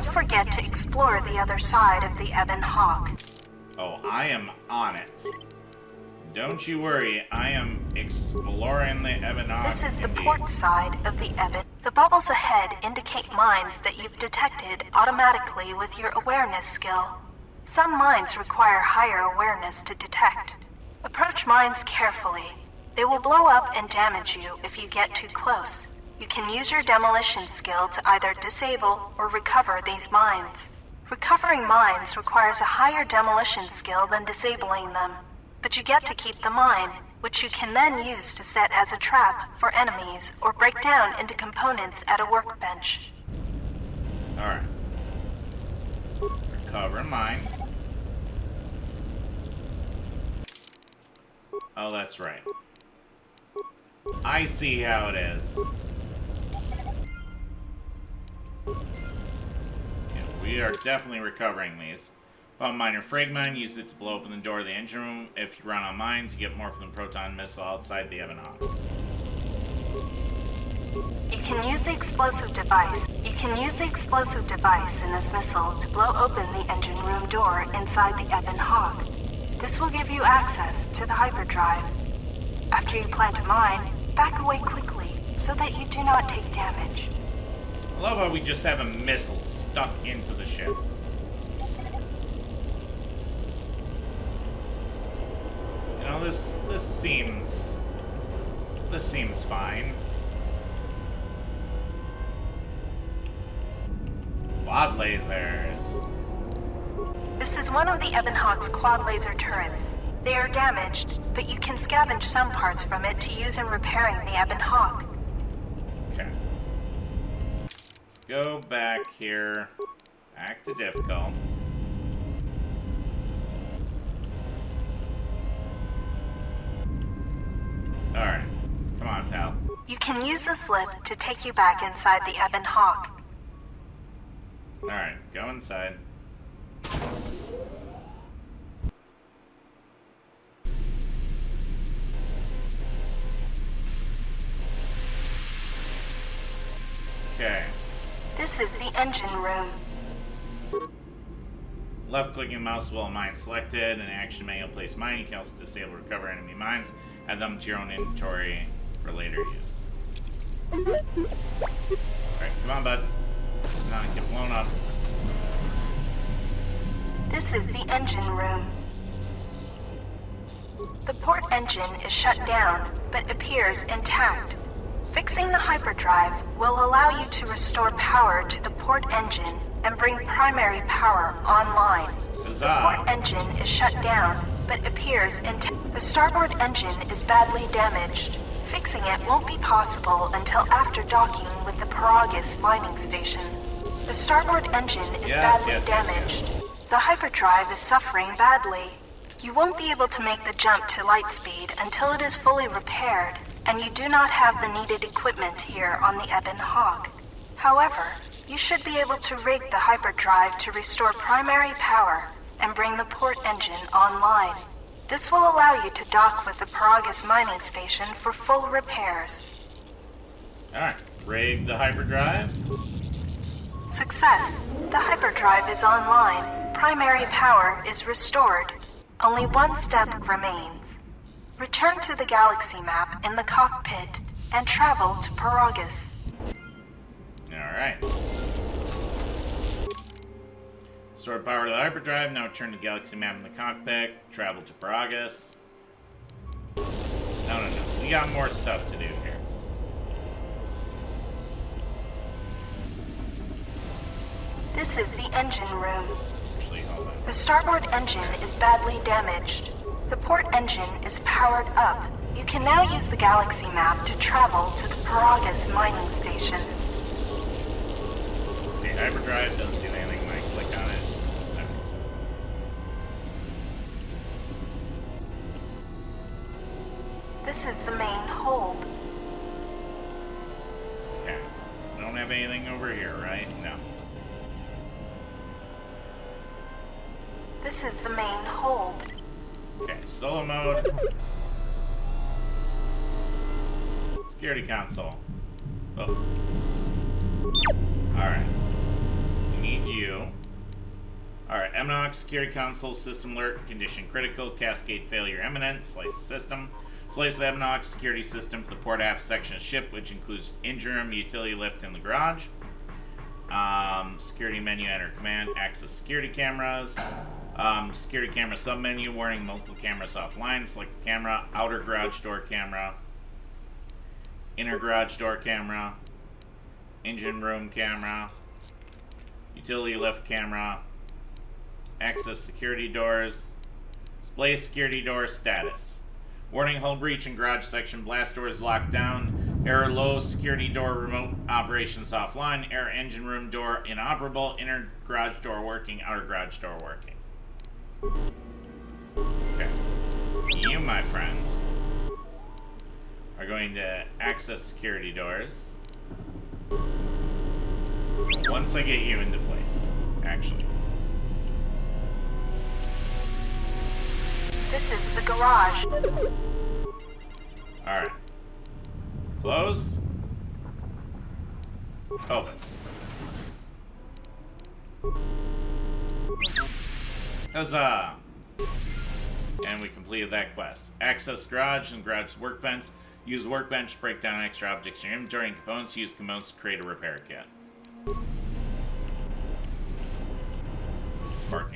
[SPEAKER 2] forget to explore the other side of the Ebon Hawk.
[SPEAKER 1] Oh, I am on it. Don't you worry, I am exploring the Ebon Hawk.
[SPEAKER 2] This is the
[SPEAKER 1] indeed.
[SPEAKER 2] port side of the Ebon. The bubbles ahead indicate mines that you've detected automatically with your awareness skill. Some mines require higher awareness to detect. Approach mines carefully. They will blow up and damage you if you get too close. You can use your demolition skill to either disable or recover these mines. Recovering mines requires a higher demolition skill than disabling them, but you get to keep the mine, which you can then use to set as a trap for enemies or break down into components at a workbench.
[SPEAKER 1] Alright. Recover mine. Oh, that's right. I see how it is. Yeah, we are definitely recovering these. Found minor fragment, use it to blow open the door of the engine room. If you run on mines, you get more from the proton missile outside the Ebon Hawk.
[SPEAKER 2] You can use the explosive device. You can use the explosive device in this missile to blow open the engine room door inside the Ebon Hawk. This will give you access to the hyperdrive. After you plant a mine, back away quickly so that you do not take damage.
[SPEAKER 1] I love how we just have a missile stuck into the ship. You know, this seems fine. Quad lasers.
[SPEAKER 2] This is one of the Ebon Hawk's quad laser turrets. They are damaged, but you can scavenge some parts from it to use in repairing the Ebon Hawk.
[SPEAKER 1] Okay. Let's go back here. Back to difficult. Alright. Come on, pal.
[SPEAKER 2] You can use this lift to take you back inside the Ebon Hawk.
[SPEAKER 1] Alright, go inside. Okay.
[SPEAKER 2] This is the engine room.
[SPEAKER 1] Left-clicking mouse while mine selected. In action manual place mine. You can also disable or recover enemy mines. Add them to your own inventory for later use. Alright, come on, bud. Let's not get blown up.
[SPEAKER 2] This is the engine room. The port engine is shut down, but appears intact. Fixing the hyperdrive will allow you to restore power to the port engine and bring primary power online.
[SPEAKER 1] Huzzah.
[SPEAKER 2] The port engine is shut down, but appears intact. The starboard engine is badly damaged. Fixing it won't be possible until after docking with the Paragus mining station. The starboard engine is badly damaged. The hyperdrive is suffering badly. You won't be able to make the jump to light speed until it is fully repaired, and you do not have the needed equipment here on the Ebon Hawk. However, you should be able to rig the hyperdrive to restore primary power and bring the port engine online. This will allow you to dock with the Paragus mining station for full repairs.
[SPEAKER 1] Alright, rig the hyperdrive.
[SPEAKER 2] Success. The hyperdrive is online. Primary power is restored. Only one step remains. Return to the galaxy map in the cockpit and travel to Paragus.
[SPEAKER 1] Alright. Restore power to the hyperdrive. Now return to galaxy map in the cockpit. Travel to Paragus. No. We got more stuff to do here.
[SPEAKER 2] This is the engine room.
[SPEAKER 1] Actually, hold on.
[SPEAKER 2] The starboard engine is badly damaged. The port engine is powered up. You can now use the galaxy map to travel to the Paragus mining station.
[SPEAKER 1] Okay, hyperdrive doesn't do anything when I click on it.
[SPEAKER 2] This is the main hold.
[SPEAKER 1] Okay. I don't have anything over here, right? No.
[SPEAKER 2] This is the main hold.
[SPEAKER 1] Okay, solo mode. Security console. Oh. Alright. We need you. Alright, MNOC, security console, system alert, condition critical, cascade failure imminent, slice the system. Slice the MNOC security system for the port aft section of ship, which includes engine room, utility lift, and the garage. Security menu, enter command, access security cameras. Security camera submenu, warning multiple cameras offline. Select the camera, outer garage door camera, inner garage door camera, engine room camera, utility lift camera, access security doors, display security door status. Warning, hull breach in garage section, blast doors locked down, error low, security door remote operations offline, error engine room door inoperable, inner garage door working, outer garage door working. Okay. You, my friend, are going to access security doors once I get you into place, actually.
[SPEAKER 2] This is the garage.
[SPEAKER 1] Alright. Closed. Open. Huzzah! And we completed that quest. Access garage and garage workbench. Use the workbench to break down extra objects in your inventory and components. Use components to create a repair kit.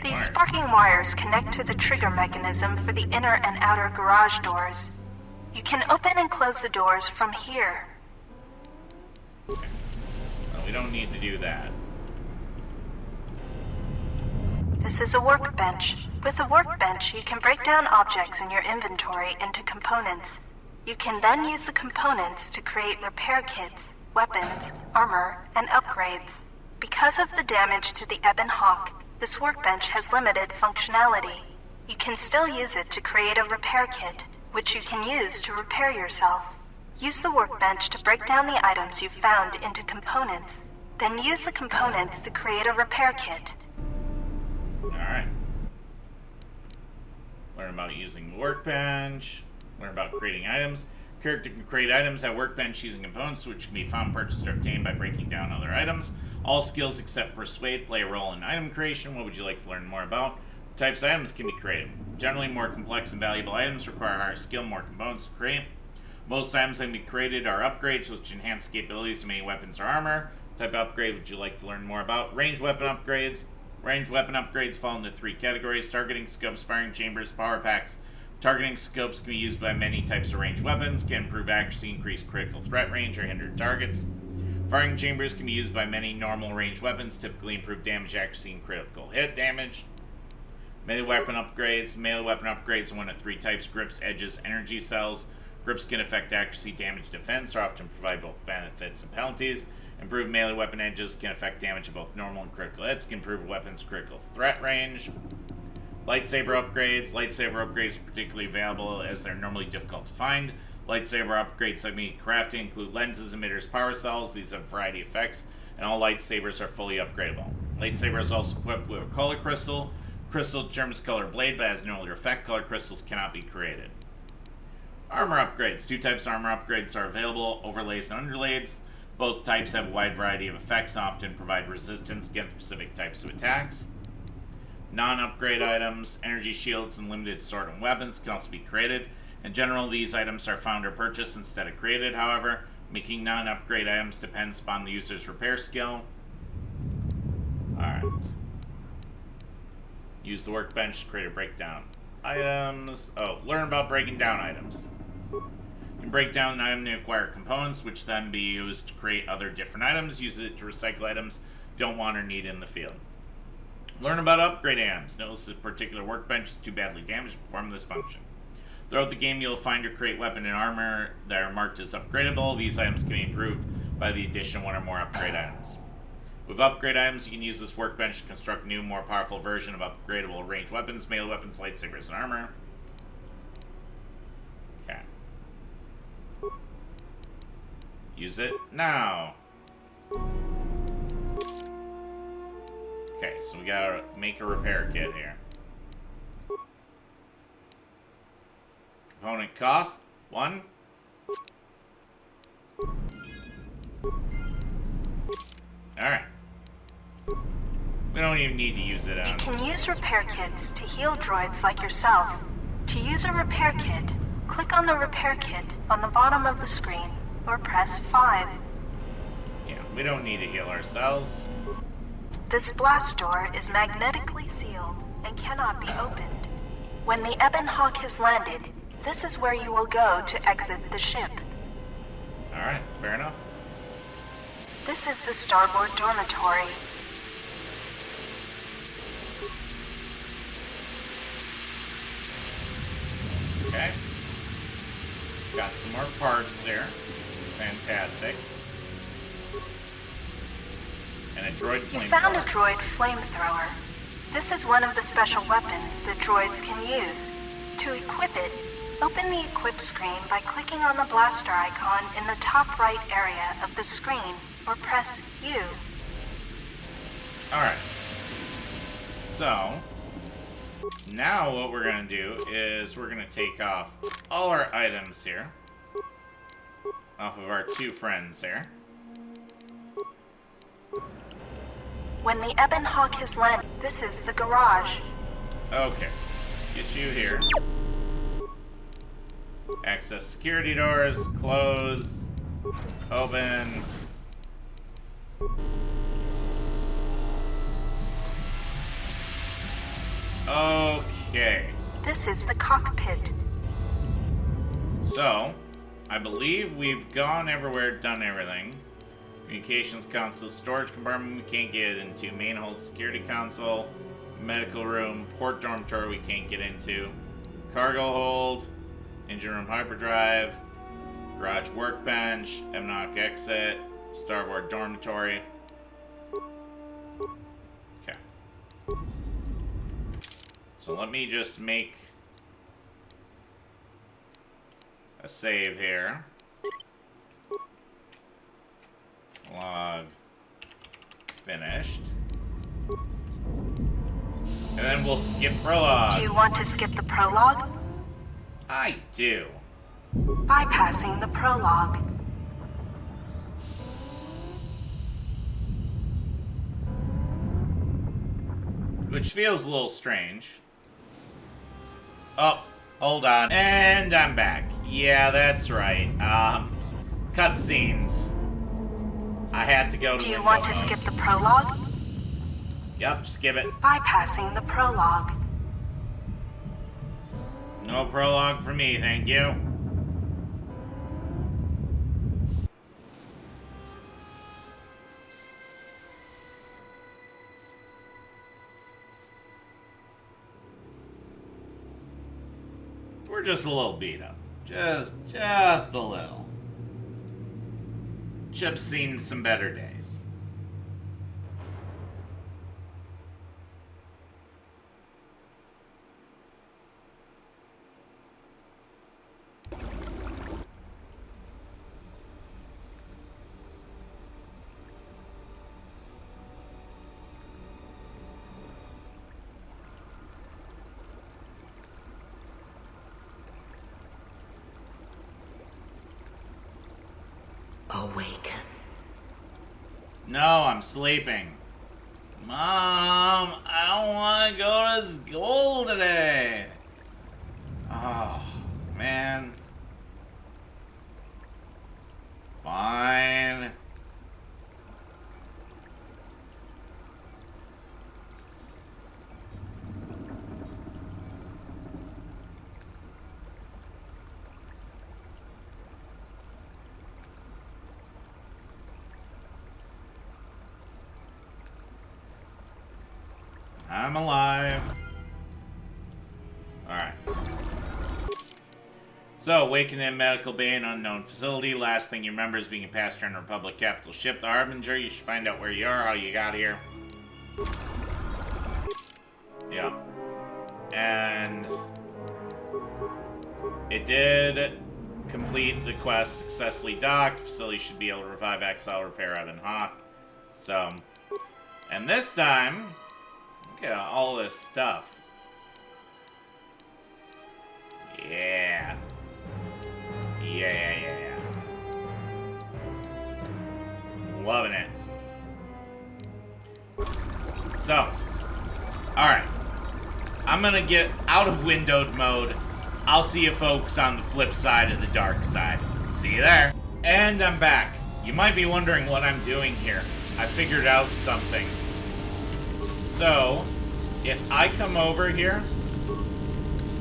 [SPEAKER 2] These sparking wires connect to the trigger mechanism for the inner and outer garage doors. You can open and close the doors from here.
[SPEAKER 1] Okay. Well, we don't need to do that.
[SPEAKER 2] This is a workbench. With a workbench, you can break down objects in your inventory into components. You can then use the components to create repair kits, weapons, armor, and upgrades. Because of the damage to the Ebon Hawk, this workbench has limited functionality. You can still use it to create a repair kit, which you can use to repair yourself. Use the workbench to break down the items you've found into components. Then use the components to create a repair kit.
[SPEAKER 1] Alright. Learn about using the workbench. Learn about creating items. Character can create items at workbench using components which can be found, purchased, or obtained by breaking down other items. All skills except Persuade play a role in item creation. What would you like to learn more about? What types of items can be created? Generally, more complex and valuable items require higher skill, more components to create. Most items that can be created are upgrades, which enhance the capabilities of many weapons or armor. What type of upgrade would you like to learn more about? Ranged weapon upgrades. Ranged weapon upgrades fall into 3 categories: targeting scopes, firing chambers, power packs. Targeting scopes can be used by many types of ranged weapons, can improve accuracy, increase critical threat range, or hinder targets. Firing chambers can be used by many normal ranged weapons, typically improve damage accuracy and critical hit damage. Melee weapon upgrades. Melee weapon upgrades are one of 3 types: grips, edges, energy cells. Grips can affect accuracy, damage, defense, or often provide both benefits and penalties. Improved melee weapon edges can affect damage of both normal and critical hits, can improve a weapon's critical threat range. Lightsaber upgrades. Lightsaber upgrades are particularly valuable as they're normally difficult to find. Lightsaber upgrades that meet crafting include lenses, emitters, power cells. These have a variety of effects, and all lightsabers are fully upgradable. Lightsaber is also equipped with a color crystal. Crystal determines color blade, but has no other effect. Color crystals cannot be created. Armor upgrades. 2 types of armor upgrades are available: overlays and underlays. Both types have a wide variety of effects and often provide resistance against specific types of attacks. Non-upgrade items, energy shields, and limited assortment weapons can also be created. In general, these items are found or purchased instead of created. However, making non-upgrade items depends upon the user's repair skill. Alright. Use the workbench to create a breakdown items. Oh, learn about breaking down items. You can break down an item to acquire components, which then be used to create other different items. Use it to recycle items you don't want or need in the field. Learn about upgrade items. Notice this particular workbench is too badly damaged to perform this function. Throughout the game, you'll find or create weapon and armor that are marked as upgradable. These items can be improved by the addition of 1 or more upgrade items. With upgrade items, you can use this workbench to construct a new, more powerful version of upgradable ranged weapons, melee weapons, lightsabers, and armor. Okay. Use it now. Okay, so we gotta make a repair kit here. Component cost 1. Alright. We don't even need to use it
[SPEAKER 2] You
[SPEAKER 1] on.
[SPEAKER 2] can use repair kits to heal droids like yourself. To use a repair kit, click on the repair kit on the bottom of the screen, or press 5.
[SPEAKER 1] Yeah, we don't need to heal ourselves.
[SPEAKER 2] This blast door is magnetically sealed and cannot be opened. When the Ebon Hawk has landed, this is where you will go to exit the ship.
[SPEAKER 1] Alright, fair enough.
[SPEAKER 2] This is the starboard dormitory.
[SPEAKER 1] Okay. Got some more parts there. Fantastic. And a droid
[SPEAKER 2] You
[SPEAKER 1] flamethrower.
[SPEAKER 2] found a droid flamethrower. This is one of the special weapons that droids can use. To equip it, open the equip screen by clicking on the blaster icon in the top right area of the screen, or press U.
[SPEAKER 1] Alright. So, now what we're going to do is we're going to take off all our items here. Off of our two friends there.
[SPEAKER 2] When the Ebon Hawk has landed, this is the garage.
[SPEAKER 1] Okay. Get you here. Access security doors. Close. Open. Okay.
[SPEAKER 2] This is the cockpit.
[SPEAKER 1] So, I believe we've gone everywhere, done everything. Communications console, storage compartment we can't get into, main hold security console, medical room, port dormitory we can't get into, cargo hold, engine room hyperdrive, garage workbench, MNOC exit, starboard dormitory. Okay. So let me just make a save here. Log finished. And then we'll skip prologue.
[SPEAKER 2] Do you want to skip the prologue?
[SPEAKER 1] I do.
[SPEAKER 2] Bypassing the prologue.
[SPEAKER 1] Which feels a little strange. Oh, hold on. And I'm back. Yeah, that's right. Cutscenes. I had to go to
[SPEAKER 2] Do you
[SPEAKER 1] window
[SPEAKER 2] want to
[SPEAKER 1] mode.
[SPEAKER 2] skip the prologue?
[SPEAKER 1] Yep, skip it.
[SPEAKER 2] Bypassing the prologue.
[SPEAKER 1] No prologue for me, thank you. We're just a little beat up. Just a little. Chip's seen some better days.
[SPEAKER 3] Awaken.
[SPEAKER 1] No, I'm sleeping. Mom, I don't want to go to school today. Oh, man. Fine. I'm alive. Alright. So, awakened in medical bay in unknown facility. Last thing you remember is being a passenger on a Republic capital ship, the Harbinger. You should find out where you are, how you got here. Yeah. And it did complete the quest successfully docked. Facility should be able to revive Exile, repair Ebon Hawk. So, and this time, look at all this stuff. Yeah. Yeah. Loving it. So, alright. I'm gonna get out of windowed mode. I'll see you folks on the flip side of the dark side. See you there. And I'm back. You might be wondering what I'm doing here. I figured out something. So, if I come over here,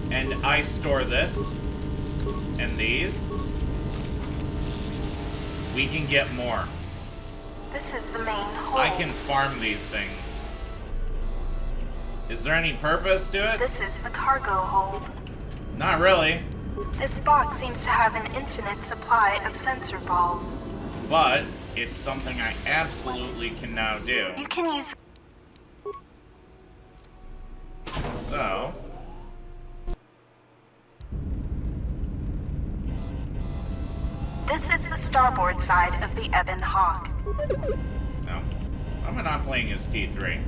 [SPEAKER 1] and I store this, and these, we can get more.
[SPEAKER 2] This is the main hold.
[SPEAKER 1] I can farm these things. Is there any purpose to it?
[SPEAKER 2] This is the cargo hold.
[SPEAKER 1] Not really.
[SPEAKER 2] This box seems to have an infinite supply of sensor balls.
[SPEAKER 1] But it's something I absolutely can now do.
[SPEAKER 2] You can use...
[SPEAKER 1] So...
[SPEAKER 2] This is the starboard side of the Ebon Hawk.
[SPEAKER 1] No. I'm not playing as T3.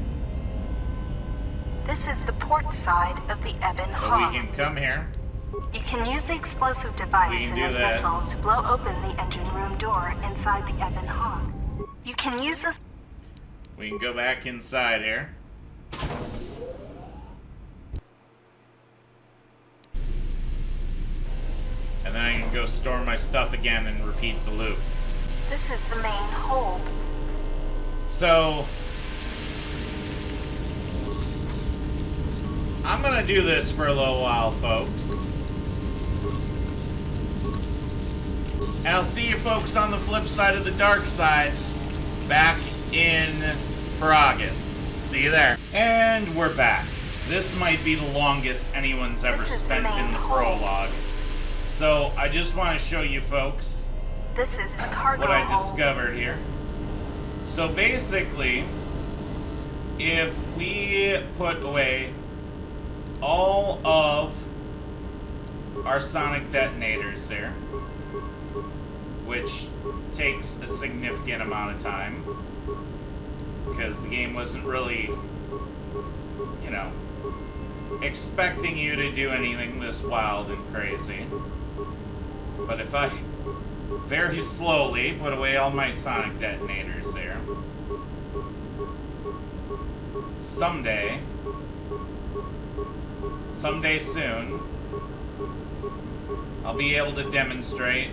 [SPEAKER 2] This is the port side of the Ebon
[SPEAKER 1] But
[SPEAKER 2] Hawk.
[SPEAKER 1] we can come here.
[SPEAKER 2] You can use the explosive device
[SPEAKER 1] We can
[SPEAKER 2] in
[SPEAKER 1] do
[SPEAKER 2] this
[SPEAKER 1] this.
[SPEAKER 2] missile to blow open the engine room door inside the Ebon Hawk. You can use this...
[SPEAKER 1] We can go back inside here. And then I can go store my stuff again and repeat the loop.
[SPEAKER 2] This is the main hold.
[SPEAKER 1] So... I'm gonna do this for a little while, folks. And I'll see you folks on the flip side of the dark side, back in Paragus. See you there. And we're back. This might be the longest anyone's ever spent in the prologue. So I just want to show you folks
[SPEAKER 2] This is the cargo
[SPEAKER 1] what I
[SPEAKER 2] hold.
[SPEAKER 1] discovered here. So basically, if we put away all of our sonic detonators there, which takes a significant amount of time, because the game wasn't really, you know, expecting you to do anything this wild and crazy. But if I very slowly put away all my sonic detonators there, someday soon, I'll be able to demonstrate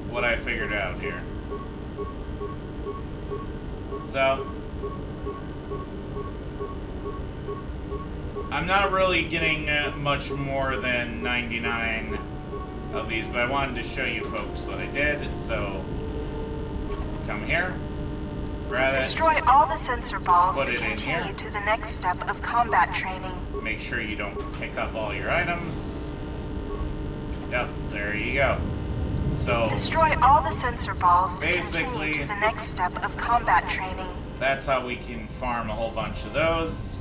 [SPEAKER 1] what I figured out here. So, I'm not really getting much more than 99 of these, but I wanted to show you folks what I did. So, come here, grab it,
[SPEAKER 2] Destroy all the sensor balls
[SPEAKER 1] put
[SPEAKER 2] to
[SPEAKER 1] it in
[SPEAKER 2] continue
[SPEAKER 1] here.
[SPEAKER 2] to the next step of combat training.
[SPEAKER 1] Make sure you don't pick up all your items. Yep, there you go. So,
[SPEAKER 2] Destroy all the sensor balls to
[SPEAKER 1] Basically-
[SPEAKER 2] continue to the next step of combat training.
[SPEAKER 1] that's how we can farm a whole bunch of those.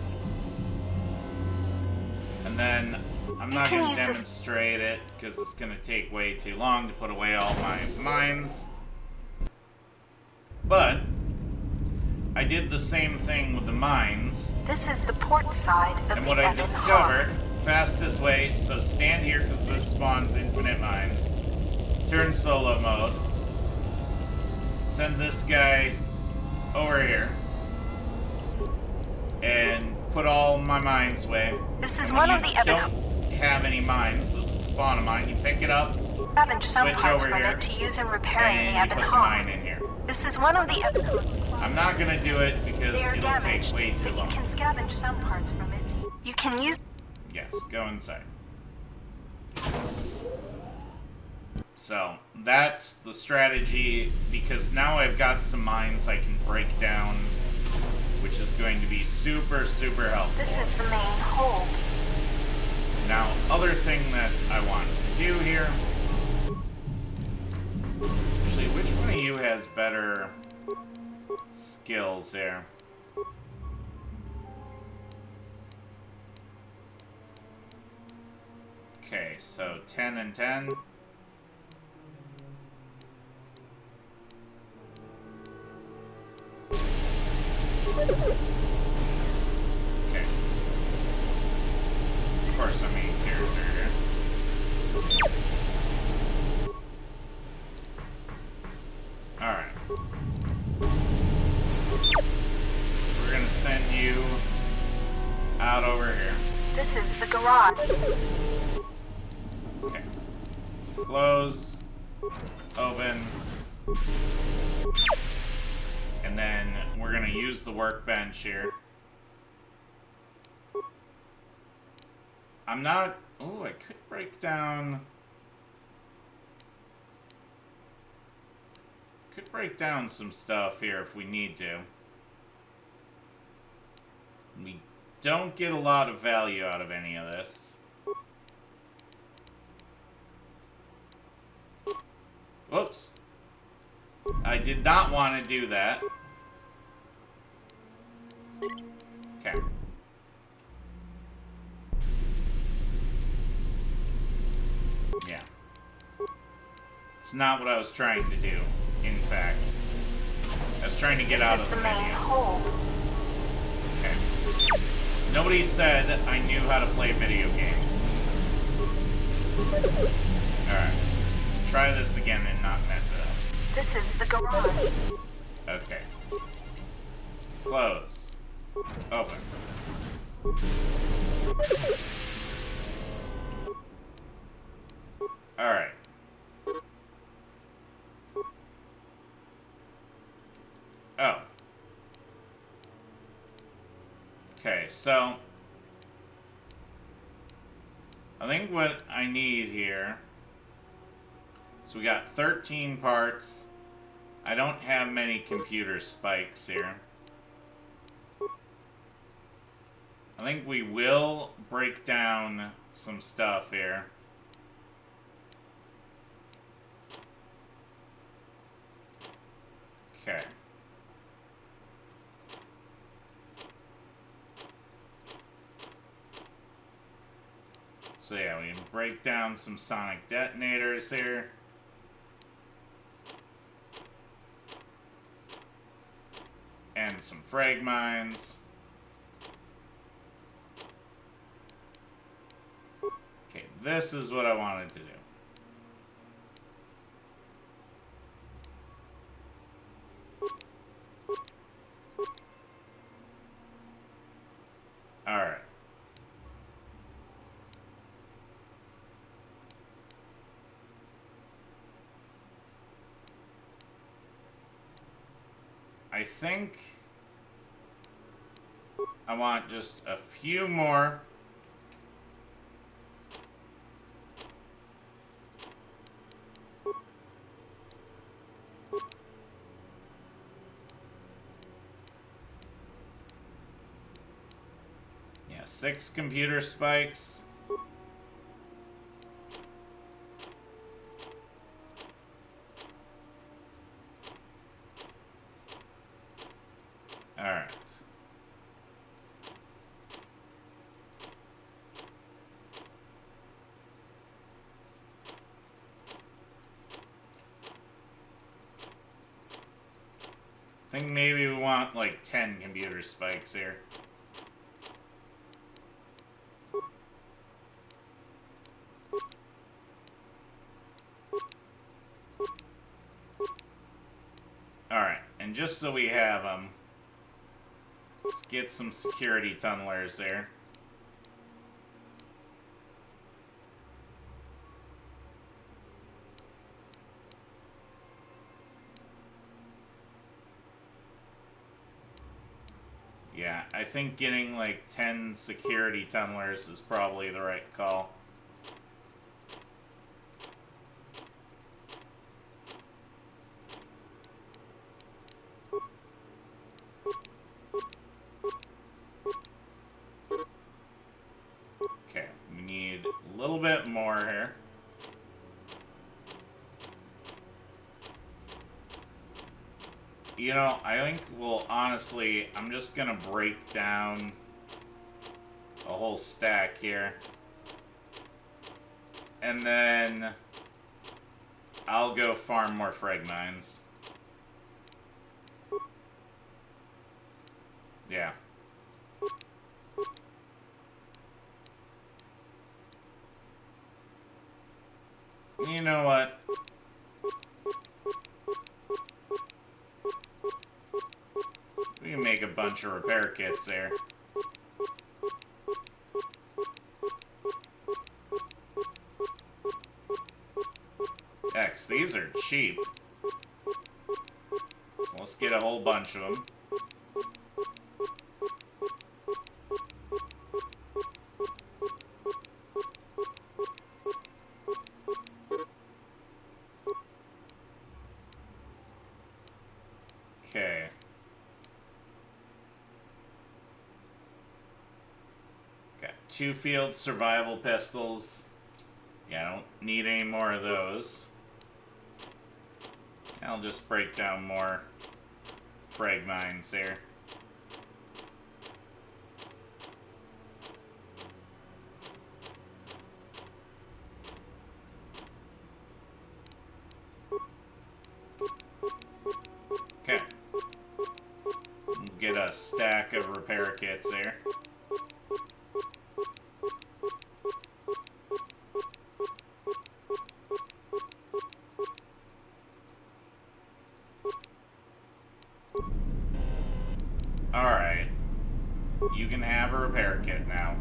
[SPEAKER 1] And then, I'm not
[SPEAKER 2] can
[SPEAKER 1] going to
[SPEAKER 2] use this-
[SPEAKER 1] demonstrate it, because it's going to take way too long to put away all my mines. But, I did the same thing with the mines.
[SPEAKER 2] This is the port side of
[SPEAKER 1] And
[SPEAKER 2] the
[SPEAKER 1] what I
[SPEAKER 2] Ebon
[SPEAKER 1] discovered,
[SPEAKER 2] Hawk.
[SPEAKER 1] fastest way, so stand here because this spawns infinite mines. Turn solo mode. Send this guy over here. And put all my mines away.
[SPEAKER 2] This is
[SPEAKER 1] And
[SPEAKER 2] one
[SPEAKER 1] when
[SPEAKER 2] of the
[SPEAKER 1] you
[SPEAKER 2] Ebon
[SPEAKER 1] don't have any mines, this will spawn a mine. You pick it up,
[SPEAKER 2] Scavenge some
[SPEAKER 1] switch
[SPEAKER 2] parts
[SPEAKER 1] over
[SPEAKER 2] from
[SPEAKER 1] here,
[SPEAKER 2] it to use in repairing
[SPEAKER 1] and
[SPEAKER 2] the
[SPEAKER 1] you
[SPEAKER 2] Ebon
[SPEAKER 1] put the
[SPEAKER 2] Hawk.
[SPEAKER 1] mine in here.
[SPEAKER 2] This is one of the Ebon Hawk's
[SPEAKER 1] I'm not going to do it because
[SPEAKER 2] They are
[SPEAKER 1] it'll
[SPEAKER 2] damaged,
[SPEAKER 1] take way too
[SPEAKER 2] but
[SPEAKER 1] long.
[SPEAKER 2] you can scavenge some parts from it. You can use...
[SPEAKER 1] Yes, go inside. So, that's the strategy, because now I've got some mines I can break down, which is going to be super, super helpful.
[SPEAKER 2] This is the main hold.
[SPEAKER 1] Now, other thing that I want to do here... Actually, which one of you has better skills there? Okay, so 10 and 10. Okay. Of course, I'm main character here. Alright. We're gonna
[SPEAKER 2] This is the garage.
[SPEAKER 1] Okay. Close. Open. And then we're gonna use the workbench here. I'm not... Oh, I could break down... Could break down some stuff here if we need to. We don't get a lot of value out of any of this. Whoops. I did not want to do that. Okay. Yeah. It's not what I was trying to do, in fact. I was trying to get out of the menu. Okay. Nobody said I knew how to play video games. Alright. Try this again and not mess it up.
[SPEAKER 2] This is the garage.
[SPEAKER 1] Okay. Close. Open. Alright. Oh. Okay, so... I think what I need here... So we got 13 parts. I don't have many computer spikes here. I think we will break down some stuff here. Okay. So yeah, we can break down some sonic detonators here. And some frag mines. Okay, this is what I wanted to do. Alright. I think I want just a few more. Yeah, 6 computer spikes. Alright. I think maybe we want like 10 computer spikes here. Alright, and just so we have them, let's get some security tunnelers there. Yeah, I think getting like 10 security tunnelers is probably the right call. Okay, we need a little bit more here. You know, I think, well, honestly, I'm just gonna break down a whole stack here. And then I'll go farm more frag mines. Yeah. You know what? We can make a bunch of repair kits there. Hex, these are cheap. So let's get a whole bunch of them. Okay. Got 2 field survival pistols. Yeah, I don't need any more of those. I'll just break down more frag mines there. Okay. Get a stack of repair kits there. Alright. You can have a repair kit now.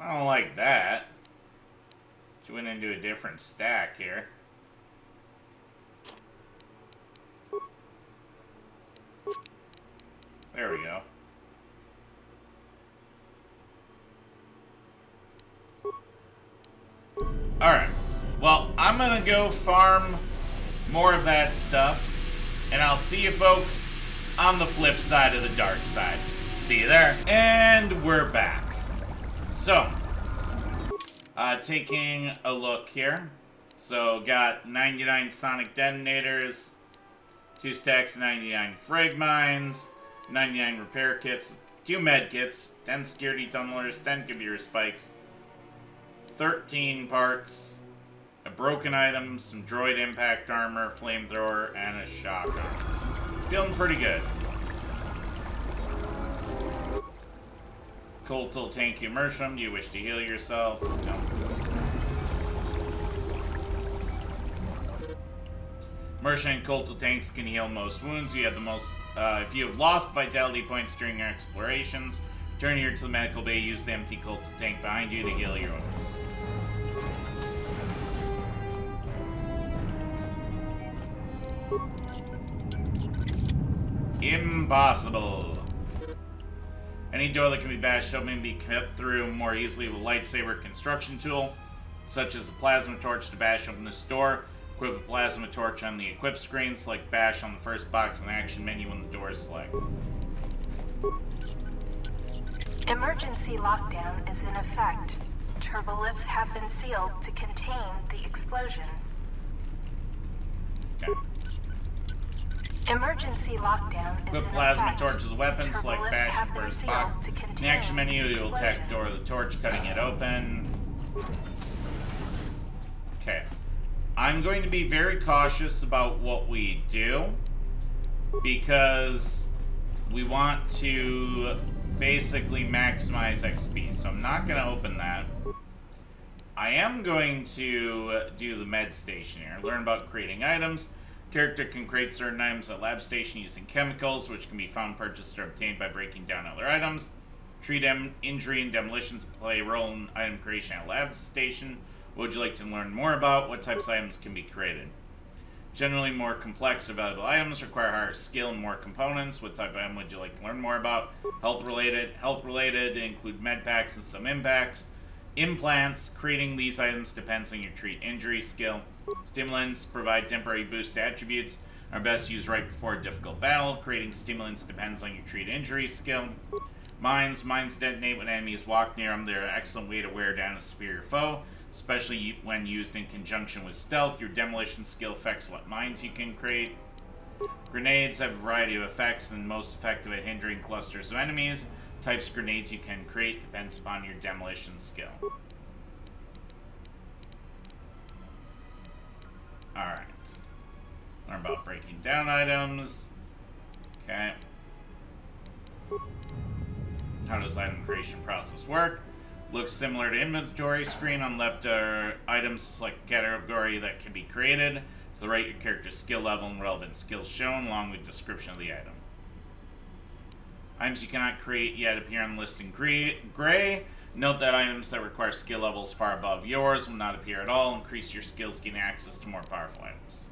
[SPEAKER 1] I don't like that. She went into a different stack here. There we go. Alright. Well, I'm gonna go farm more of that stuff. And I'll see you folks on the flip side of the dark side. See you there. And we're back. So, taking a look here. So, got 99 sonic detonators, 2 stacks of 99 frag mines, 99 repair kits, 2 med kits, 10 security tunnelers, 10 computer spikes, 13 parts, a broken item, some droid impact armor, flamethrower, and a shotgun. Feeling pretty good. Cultal tank immersion. Do you wish to heal yourself? No. Immersion and cultal tanks can heal most wounds. You have the most. If you have lost vitality points during your explorations, return here to the medical bay. Use the empty cultal tank behind you to heal your wounds. Impossible. Any door that can be bashed open can be cut through more easily with a lightsaber construction tool, such as a plasma torch. To bash open this door, equip a plasma torch on the equip screen. Select bash on the first box in the action menu when the door is selected.
[SPEAKER 2] Emergency lockdown is in effect. Turbolifts have been sealed to contain the explosion.
[SPEAKER 1] Okay.
[SPEAKER 2] Emergency lockdown is
[SPEAKER 1] Equip
[SPEAKER 2] in
[SPEAKER 1] plasma
[SPEAKER 2] effect.
[SPEAKER 1] torch as a weapon. Select bash
[SPEAKER 2] have
[SPEAKER 1] on the
[SPEAKER 2] been
[SPEAKER 1] first
[SPEAKER 2] sealed
[SPEAKER 1] box.
[SPEAKER 2] to
[SPEAKER 1] In
[SPEAKER 2] contain
[SPEAKER 1] the action menu,
[SPEAKER 2] the
[SPEAKER 1] you will
[SPEAKER 2] explosion.
[SPEAKER 1] attack the door of the torch, cutting it open. Okay. I'm going to be very cautious about what we do, because we want to basically maximize XP. So I'm not going to open that. I am going to do the med station here. Learn about creating items. Character can create certain items at lab station using chemicals, which can be found, purchased, or obtained by breaking down other items. Treat injury and demolitions play a role in item creation at lab station. What would you like to learn more about? What types of items can be created? Generally, more complex or valuable items require higher skill and more components. What type of item would you like to learn more about? Health related include med packs and some impacts. Implants. Creating these items depends on your treat injury skill. Stimulants provide temporary boost attributes. Are best used right before a difficult battle. Creating stimulants depends on your treat injury skill. Mines. Mines detonate when enemies walk near them. They're an excellent way to wear down a superior foe, especially when used in conjunction with stealth. Your demolition skill affects what mines you can create. Grenades have a variety of effects and most effective at hindering clusters of enemies. Types of grenades you can create depends upon your demolition skill. Alright. Learn about breaking down items. Okay. How does item creation process work? Looks similar to inventory screen. On left are items, select category that can be created. To the right, your character's skill level and relevant skills shown, along with description of the item. Items you cannot create yet appear on the list in gray. Note that items that require skill levels far above yours will not appear at all. Increase your skills, gain access to more powerful items.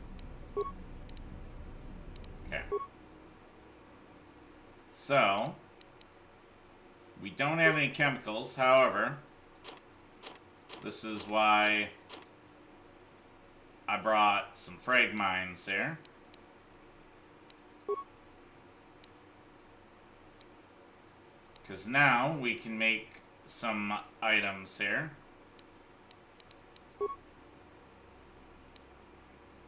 [SPEAKER 1] Okay. So, we don't have any chemicals, however, this is why I brought some frag mines here. Because now we can make some items here.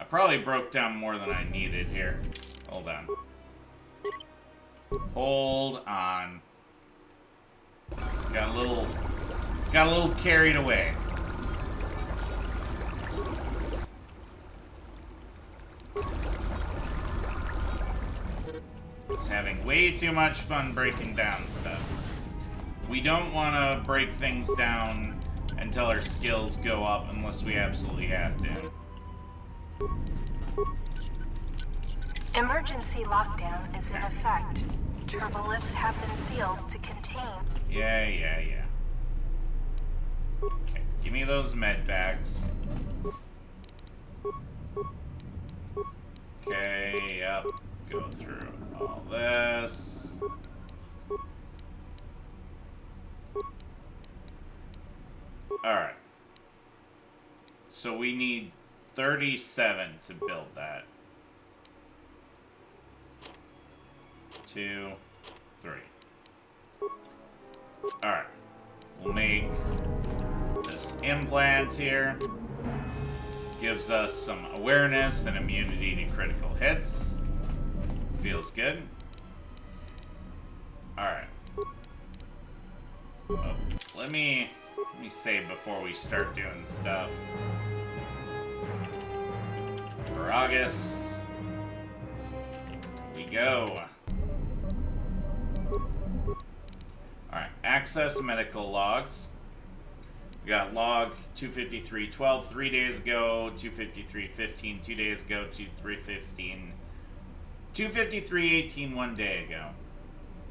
[SPEAKER 1] I probably broke down more than I needed here. Hold on. Hold on. Got a little carried away. Just having way too much fun breaking down stuff. We don't want to break things down until our skills go up unless we absolutely have to.
[SPEAKER 2] Emergency lockdown is in effect. Turbo lifts have been sealed to contain.
[SPEAKER 1] Yeah. Okay, give me those med packs. Okay, yep. Go through all this. Alright. So we need 37 to build that. 2, 3. Alright. We'll make this implant here. Gives us some awareness and immunity to critical hits. Feels good. Alright. Oh, let me save before we start doing stuff. Viragus. Here we go. Alright, access medical logs. We got log 253.12 3 days ago, 253.15 2 days ago, 253.15, 253.18 1 day ago.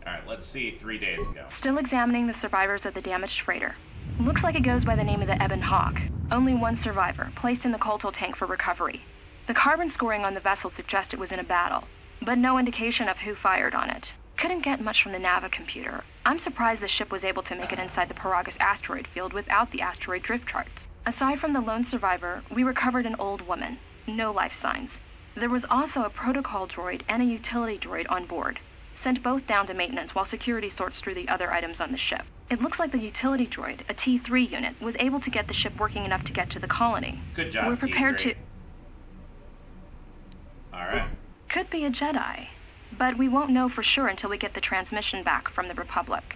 [SPEAKER 1] Alright, let's see 3 days ago.
[SPEAKER 3] Still examining the survivors of the damaged freighter. Looks like it goes by the name of the Ebon Hawk. Only one survivor, placed in the coltal tank for recovery. The carbon scoring on the vessel suggests it was in a battle, but no indication of who fired on it. Couldn't get much from the Nava computer. I'm surprised the ship was able to make it inside the Paragus asteroid field without the asteroid drift charts. Aside from the lone survivor, we recovered an old woman. No life signs. There was also a protocol droid and a utility droid on board. Sent both down to maintenance while security sorts through the other items on the ship. It looks like the utility droid, a T3 unit, was able to get the ship working enough to get to the colony.
[SPEAKER 1] Good job,
[SPEAKER 3] We're prepared
[SPEAKER 1] T3. Alright.
[SPEAKER 3] Could be a Jedi. But we won't know for sure until we get the transmission back from the Republic.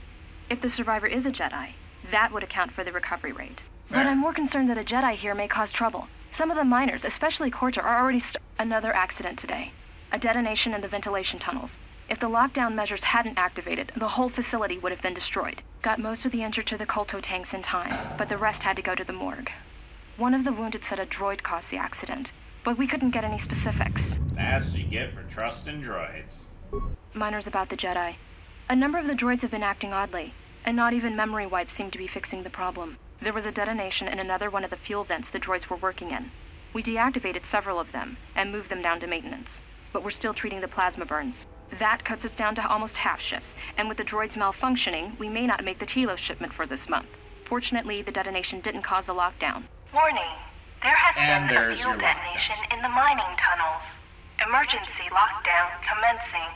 [SPEAKER 3] If the survivor is a Jedi, that would account for the recovery rate.
[SPEAKER 1] Fair.
[SPEAKER 3] But I'm more concerned that a Jedi here may cause trouble. Some of the miners, especially Corta, are already another accident today. A detonation in the ventilation tunnels. If the lockdown measures hadn't activated, the whole facility would have been destroyed. Got most of the injured to the colto tanks in time, but the rest had to go to the morgue. One of the wounded said a droid caused the accident, but we couldn't get any specifics.
[SPEAKER 1] That's what you get for trusting droids.
[SPEAKER 3] Miners about the Jedi. A number of the droids have been acting oddly, and not even memory wipes seem to be fixing the problem. There was a detonation in another one of the fuel vents the droids were working in. We deactivated several of them and moved them down to maintenance, but we're still treating the plasma burns. That cuts us down to almost half shifts, and with the droids malfunctioning, we may not make the Telos shipment for this month. Fortunately, the detonation didn't cause a lockdown.
[SPEAKER 2] Warning. There has
[SPEAKER 1] And
[SPEAKER 2] been a
[SPEAKER 1] there's
[SPEAKER 2] fuel
[SPEAKER 1] your
[SPEAKER 2] detonation in the mining tunnels. Emergency lockdown commencing.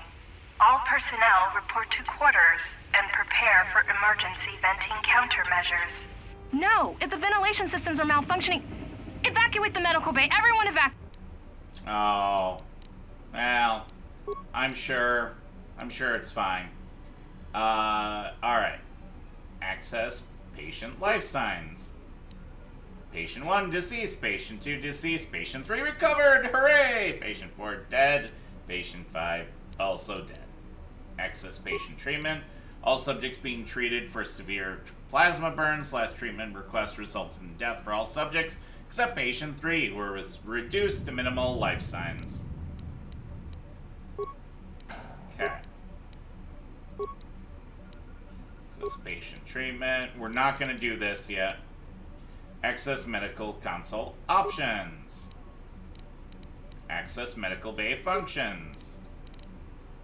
[SPEAKER 2] All personnel report to quarters and prepare for emergency venting countermeasures.
[SPEAKER 3] No! If the ventilation systems are malfunctioning, evacuate the medical bay! Everyone
[SPEAKER 1] Oh. Well, I'm sure it's fine. Alright. Access patient life signs. Patient 1 deceased, patient 2 deceased, patient 3 recovered, hooray! Patient 4 dead, patient 5 also dead. Access patient treatment. All subjects being treated for severe plasma burns. Last treatment request resulted in death for all subjects, except patient 3, who was reduced to minimal life signs. Okay. So this patient treatment. We're not going to do this yet. Access medical consult options. Access medical bay functions.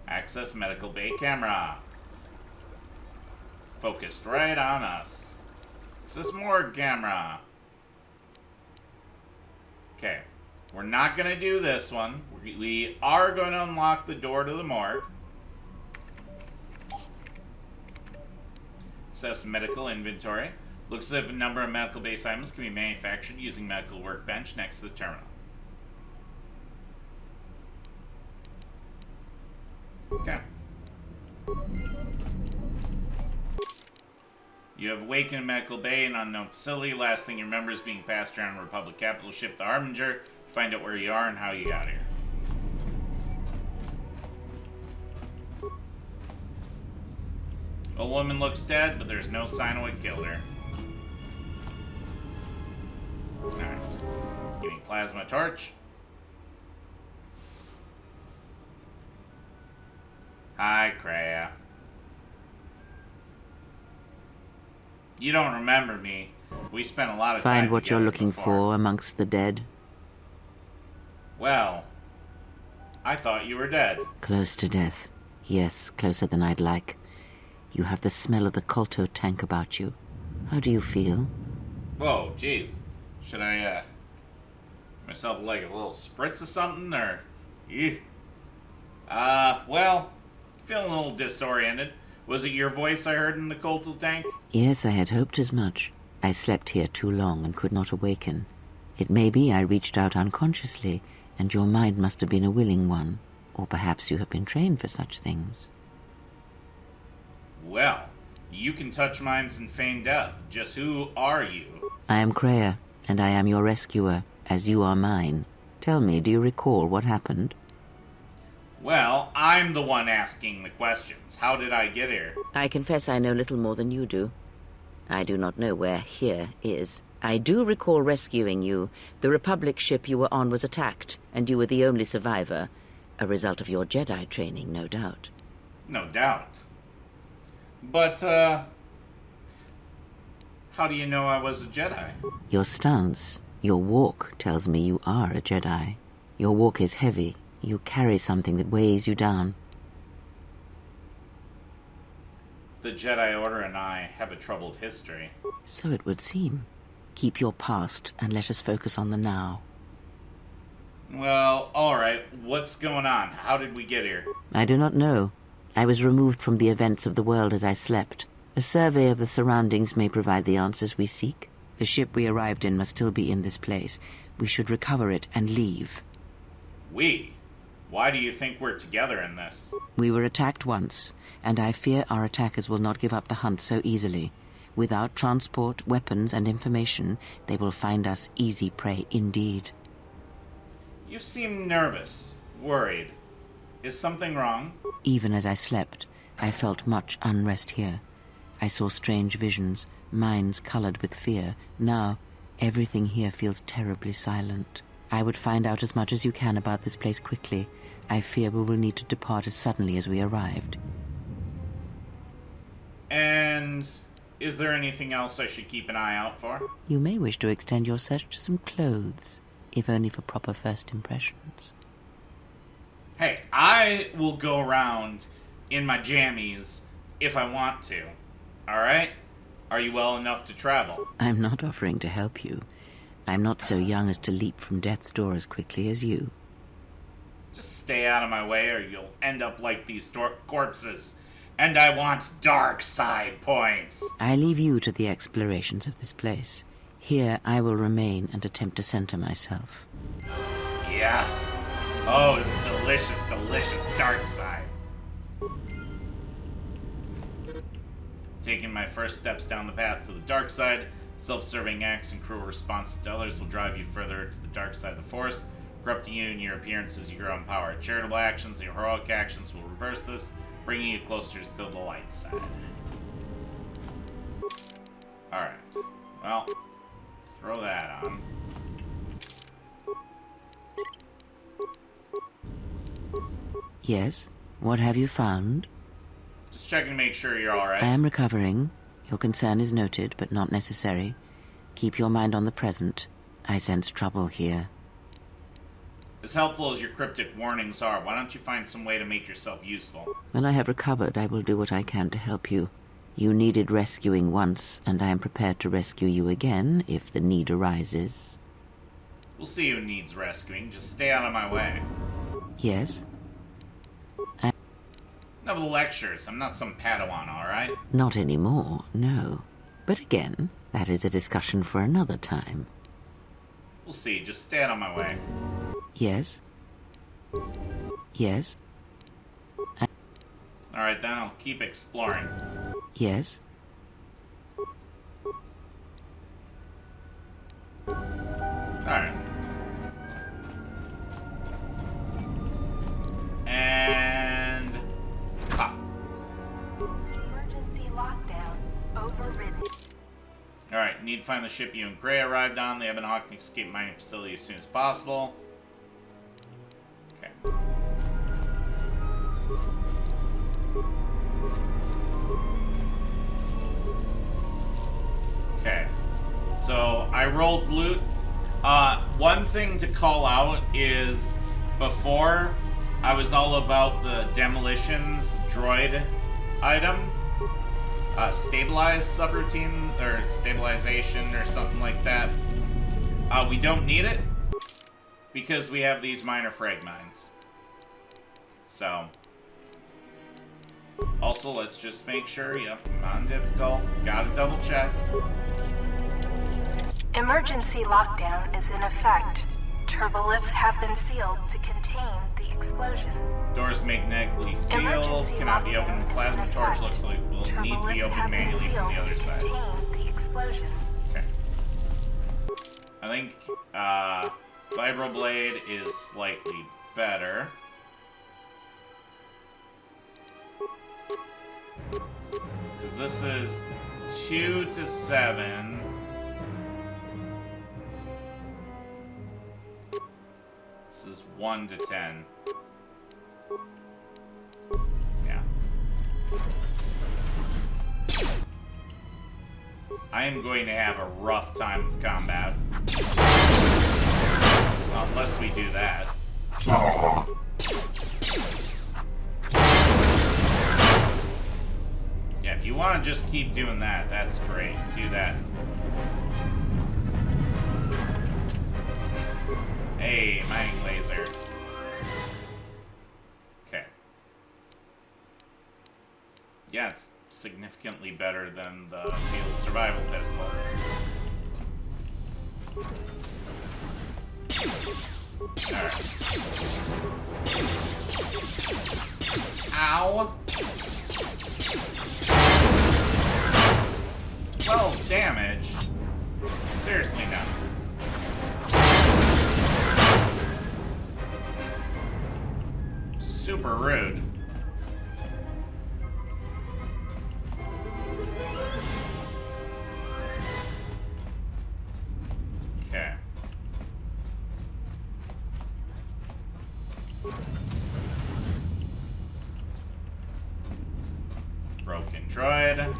[SPEAKER 1] Access medical bay camera. Focused right on us. Access morgue camera. Okay. We're not going to do this one. We are going to unlock the door to the morgue. Access medical inventory. Looks as if a number of medical base items can be manufactured using medical workbench next to the terminal. Okay. You have awakened in medical bay, an unknown facility. Last thing you remember is being passed around the Republic capital ship, the Harbinger. Find out where you are and how you got here. A woman looks dead, but there's no sign of what killed her. Alright. Give me plasma torch. Hi, Kreia. You don't remember me. We spent a lot of time
[SPEAKER 4] Find what you're
[SPEAKER 1] together
[SPEAKER 4] looking
[SPEAKER 1] before.
[SPEAKER 4] for amongst the dead.
[SPEAKER 1] Well, I thought you were dead.
[SPEAKER 4] Close to death. Yes, closer than I'd like. You have the smell of the Colto tank about you. How do you feel?
[SPEAKER 1] Whoa, jeez. Should I, myself like a little spritz of something, or... Eeh. Well, feeling a little disoriented. Was it your voice I heard in the Coltal tank?
[SPEAKER 4] Yes, I had hoped as much. I slept here too long and could not awaken. It may be I reached out unconsciously, and your mind must have been a willing one. Or perhaps you have been trained for such things.
[SPEAKER 1] Well, you can touch minds and feign death. Just who are you?
[SPEAKER 4] I am Kreia, and I am your rescuer, as you are mine. Tell me, do you recall what happened?
[SPEAKER 1] Well, I'm the one asking the questions. How did I get here?
[SPEAKER 4] I confess I know little more than you do. I do not know where here is. I do recall rescuing you. The Republic ship you were on was attacked, and you were the only survivor. A result of your Jedi training, no doubt.
[SPEAKER 1] No doubt. But, how do you know I was a Jedi?
[SPEAKER 4] Your stance, your walk tells me you are a Jedi. Your walk is heavy. You carry something that weighs you down.
[SPEAKER 1] The Jedi Order and I have a troubled history.
[SPEAKER 4] So it would seem. Keep your past and let us focus on the now.
[SPEAKER 1] Well, alright. What's going on? How did we get here?
[SPEAKER 4] I do not know. I was removed from the events of the world as I slept. A survey of the surroundings may provide the answers we seek. The ship we arrived in must still be in this place. We should recover it and leave.
[SPEAKER 1] We? Why do you think we're together in this?
[SPEAKER 4] We were attacked once, and I fear our attackers will not give up the hunt so easily. Without transport, weapons, and information, they will find us easy prey indeed.
[SPEAKER 1] You seem nervous, worried. Is something wrong?
[SPEAKER 4] Even as I slept, I felt much unrest here. I saw strange visions, minds colored with fear. Now, everything here feels terribly silent. I would find out as much as you can about this place quickly. I fear we will need to depart as suddenly as we arrived.
[SPEAKER 1] And is there anything else I should keep an eye out for?
[SPEAKER 4] You may wish to extend your search to some clothes, if only for proper first impressions.
[SPEAKER 1] Hey, I will go around in my jammies if I want to. Alright? Are you well enough to travel?
[SPEAKER 4] I'm not offering to help you. I'm not so young as to leap from death's door as quickly as you.
[SPEAKER 1] Just stay out of my way or you'll end up like these corpses. And I want dark side points.
[SPEAKER 4] I leave you to the explorations of this place. Here I will remain and attempt to center myself.
[SPEAKER 1] Yes. Oh, delicious, delicious dark side. Taking my first steps down the path to the dark side, self-serving acts and cruel responses to others will drive you further to the dark side of the Force, corrupting you in your appearance as you grow in power. Charitable actions and heroic actions will reverse this. bringing you closer to the light side. Alright. Well, throw that on.
[SPEAKER 4] Yes? What have you found?
[SPEAKER 1] Just checking to make sure you're alright.
[SPEAKER 4] I am recovering. Your concern is noted, but not necessary. Keep your mind on the present. I sense trouble here.
[SPEAKER 1] As helpful as your cryptic warnings are, why don't you find some way to make yourself useful?
[SPEAKER 4] When I have recovered, I will do what I can to help you. You needed rescuing once, and I am prepared to rescue you again if the need arises.
[SPEAKER 1] We'll see who needs rescuing. Just stay out of my way.
[SPEAKER 4] Yes?
[SPEAKER 1] Enough of the lectures. I'm not some Padawan, alright?
[SPEAKER 4] Not anymore, no. But again, that is a discussion for another time.
[SPEAKER 1] We'll see. Just stay out of my way.
[SPEAKER 4] Yes? Yes?
[SPEAKER 1] Alright, then I'll keep exploring.
[SPEAKER 4] Yes?
[SPEAKER 1] Alright. And... pop.
[SPEAKER 2] Emergency lockdown overridden.
[SPEAKER 1] Alright, need to find the ship you and Gray arrived on. The Ebon Hawk can escape mining facility as soon as possible. Okay. Okay. So, I rolled loot. One thing to call out is, before, I was all about the demolitions droid item. Stabilize subroutine, or stabilization, or something like that. We don't need it, because we have these minor frag mines. So. Also, let's just make sure, yep, non-difficult. Gotta double check.
[SPEAKER 2] Emergency lockdown is in effect. Turbolifts have been sealed to contain the explosion.
[SPEAKER 1] Doors magnetically sealed,
[SPEAKER 2] Emergency
[SPEAKER 1] cannot be opened.
[SPEAKER 2] lockdown is
[SPEAKER 1] Plasma
[SPEAKER 2] in
[SPEAKER 1] torch
[SPEAKER 2] effect.
[SPEAKER 1] looks like will need to be
[SPEAKER 2] Turbolifts
[SPEAKER 1] opened
[SPEAKER 2] have been
[SPEAKER 1] manually from the
[SPEAKER 2] sealed
[SPEAKER 1] other
[SPEAKER 2] to
[SPEAKER 1] side.
[SPEAKER 2] contain the explosion.
[SPEAKER 1] Okay. I think, Vibroblade is slightly better. Because this is 2 to 7. This is 1 to 10. Yeah. I am going to have a rough time with combat. Unless we do that. Yeah, if you want to just keep doing that, that's great. Do that. Hey, mining laser. Okay. Yeah, it's significantly better than the field survival pistols. Alright. Ow! 12 damage? Seriously, no. Super rude. Okay. Broken droid.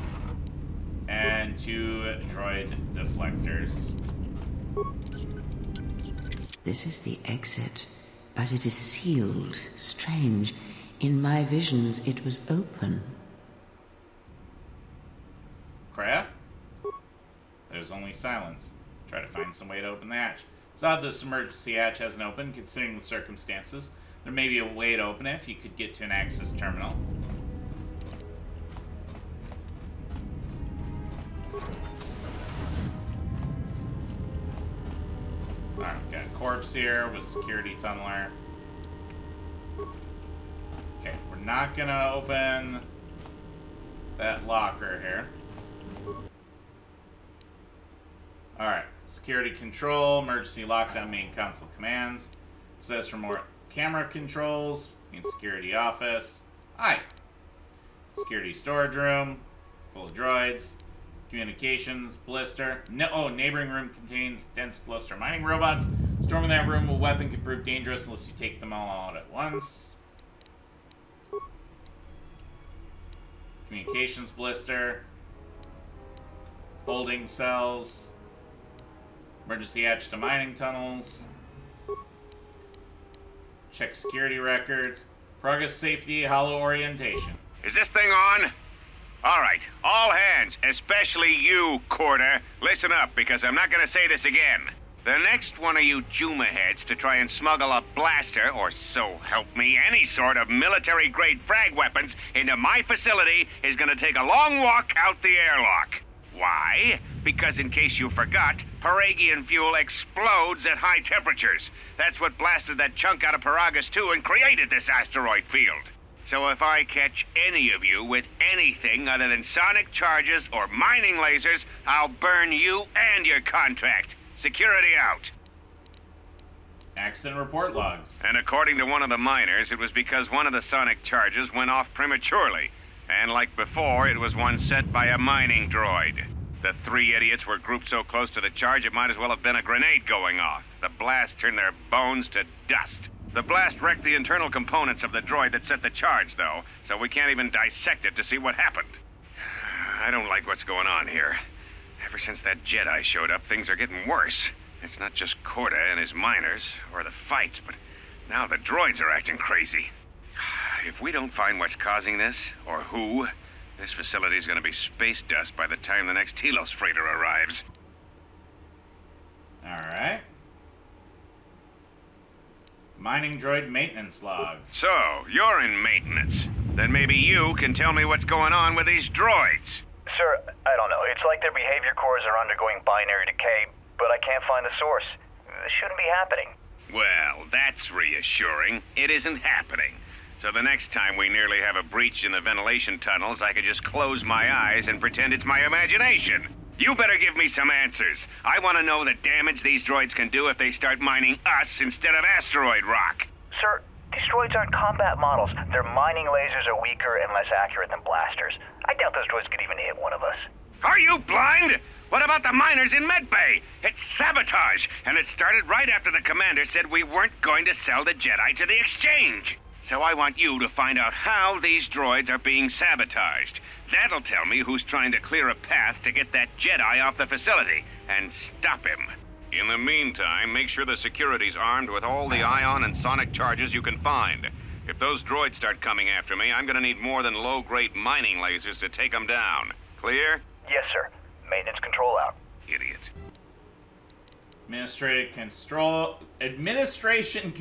[SPEAKER 1] And 2 droid deflectors.
[SPEAKER 4] This is the exit, but it is sealed. Strange. In my visions, it was open.
[SPEAKER 1] Crap? There's only silence. Try to find some way to open the hatch. It's odd this emergency hatch hasn't opened, considering the circumstances. There may be a way to open it if you could get to an access terminal. Alright, we've got a corpse here with security tunneler. Okay, we're not gonna open that locker here. Alright, security control, emergency lockdown, main console commands. Access for more camera controls, main security office. Hi. Security storage room. Full of droids. Communications, blister. No, oh, neighboring room contains dense cluster mining robots. Storming that room with a weapon can prove dangerous unless you take them all out at once. Communications blister. Holding cells. Emergency hatch to mining tunnels. Check security records. Progress safety, hollow orientation.
[SPEAKER 5] Is this thing on? All right, all hands, especially you, Corda. Listen up, because I'm not gonna say this again. The next one of you Juma heads to try and smuggle a blaster, or so help me, any sort of military-grade frag weapons into my facility is gonna take a long walk out the airlock. Why? Because in case you forgot, Paragian fuel explodes at high temperatures. That's what blasted that chunk out of Paragus 2 and created this asteroid field. So if I catch any of you with anything other than sonic charges or mining lasers, I'll burn you and your contract. Security out.
[SPEAKER 1] Accident report logs.
[SPEAKER 5] And according to one of the miners, it was because one of the sonic charges went off prematurely. And like before, it was one set by a mining droid. The three idiots were grouped so close to the charge it might as well have been a grenade going off. The blast turned their bones to dust. The blast wrecked the internal components of the droid that set the charge, though, so we can't even dissect it to see what happened. I don't like what's going on here. Ever since that Jedi showed up, things are getting worse. It's not just Corda and his miners, or the fights, but now the droids are acting crazy. If we don't find what's causing this, or who, this facility's gonna be space dust by the time the next Telos freighter arrives.
[SPEAKER 1] Alright. Mining droid maintenance logs.
[SPEAKER 5] So, you're in maintenance. Then maybe you can tell me what's going on with these droids.
[SPEAKER 6] Sir, I don't know. It's like their behavior cores are undergoing binary decay, but I can't find the source. This shouldn't be happening.
[SPEAKER 5] Well, that's reassuring. It isn't happening. So the next time we nearly have a breach in the ventilation tunnels, I could just close my eyes and pretend it's my imagination. You better give me some answers. I want to know the damage these droids can do if they start mining us instead of asteroid rock.
[SPEAKER 6] Sir, these droids aren't combat models. Their mining lasers are weaker and less accurate than blasters. I doubt those droids could even hit one of us.
[SPEAKER 5] Are you blind? What about the miners in Medbay? It's sabotage, and it started right after the commander said we weren't going to sell the Jedi to the exchange. So I want you to find out how these droids are being sabotaged. That'll tell me who's trying to clear a path to get that Jedi off the facility and stop him. In the meantime, make sure the security's armed with all the ion and sonic charges you can find. If those droids start coming after me, I'm gonna need more than low-grade mining lasers to take them down. Clear?
[SPEAKER 6] Yes, sir. Maintenance control out.
[SPEAKER 5] Idiot.
[SPEAKER 1] Administration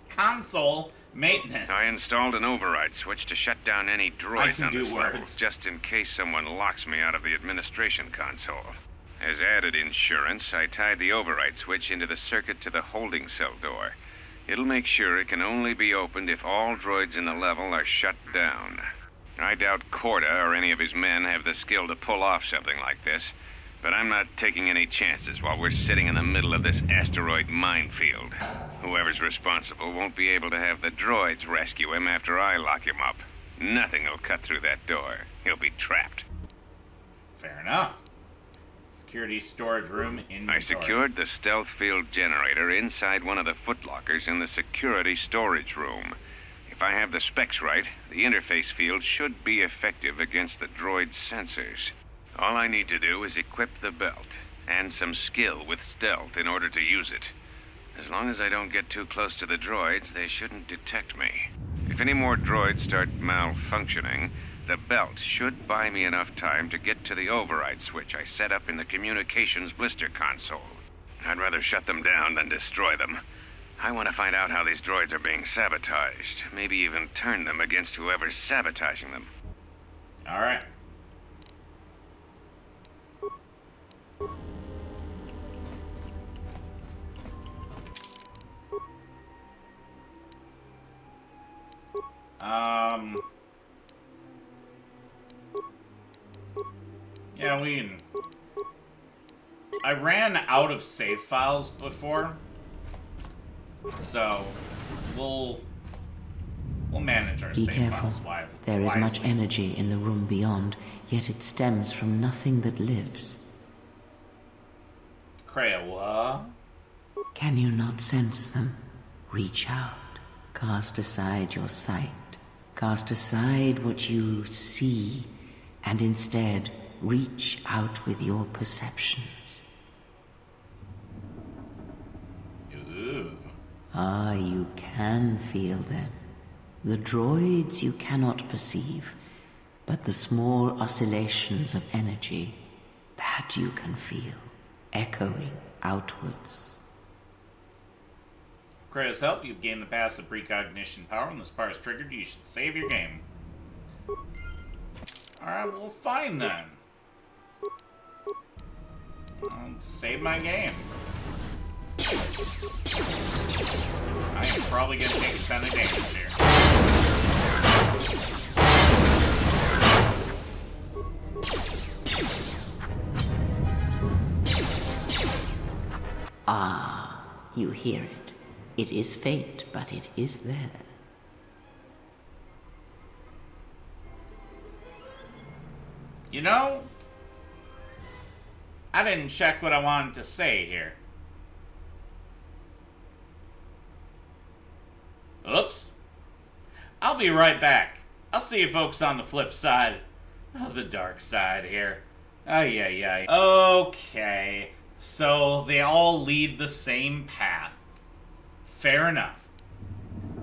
[SPEAKER 1] console maintenance.
[SPEAKER 5] I installed an override switch to shut down any
[SPEAKER 1] I
[SPEAKER 5] droids
[SPEAKER 1] can
[SPEAKER 5] on
[SPEAKER 1] do
[SPEAKER 5] this level,
[SPEAKER 1] words.
[SPEAKER 5] just in case someone locks me out of the administration console. As added insurance, I tied the override switch into the circuit to the holding cell door. It'll make sure it can only be opened if all droids in the level are shut down. I doubt Corda or any of his men have the skill to pull off something like this, but I'm not taking any chances while we're sitting in the middle of this asteroid minefield. Whoever's responsible won't be able to have the droids rescue him after I lock him up. Nothing will cut through that door. He'll be trapped.
[SPEAKER 1] Fair enough. Security storage room inventory.
[SPEAKER 5] I secured the stealth field generator inside one of the footlockers in the security storage room. If I have the specs right, the interface field should be effective against the droid's sensors. All I need to do is equip the belt, and some skill with stealth in order to use it. As long as I don't get too close to the droids, they shouldn't detect me. If any more droids start malfunctioning, the belt should buy me enough time to get to the override switch I set up in the communications blister console. I'd rather shut them down than destroy them. I want to find out how these droids are being sabotaged, maybe even turn them against whoever's sabotaging them.
[SPEAKER 1] Alright. Yeah, I ran out of save files before, so we'll We'll manage our
[SPEAKER 4] Be
[SPEAKER 1] save
[SPEAKER 4] careful.
[SPEAKER 1] files wisely.
[SPEAKER 4] There is much energy in the room beyond, yet it stems from nothing that lives.
[SPEAKER 1] Kreia, what?
[SPEAKER 4] Can you not sense them? Reach out. Cast aside your sight. Cast aside what you see, and instead reach out with your perceptions.
[SPEAKER 1] Ooh.
[SPEAKER 4] Ah, you can feel them. The droids you cannot perceive, but the small oscillations of energy, that you can feel, echoing outwards.
[SPEAKER 1] Kreia's help, you've gained the passive precognition power. When this power is triggered, you should save your game. Alright, well, fine then. I'll save my game. I am probably gonna take a ton of damage here.
[SPEAKER 4] Ah, you hear it. It is fate, but it is there.
[SPEAKER 1] You know, I didn't check what I wanted to say here. Oops. I'll be right back. I'll see you folks on the flip side of the dark side here. Ay. Okay, so they all lead the same path. Fair enough.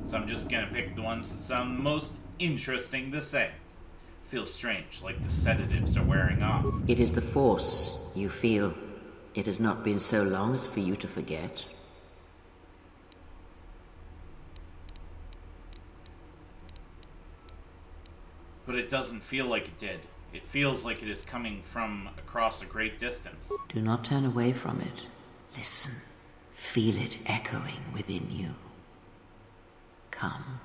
[SPEAKER 1] So I'm just gonna pick the ones that sound most interesting to say. Feels strange, like the sedatives are wearing off.
[SPEAKER 4] It is the Force, you feel. It has not been so long as for you to forget.
[SPEAKER 1] But it doesn't feel like it did. It feels like it is coming from across a great distance.
[SPEAKER 4] Do not turn away from it. Listen. Feel it echoing within you. Come.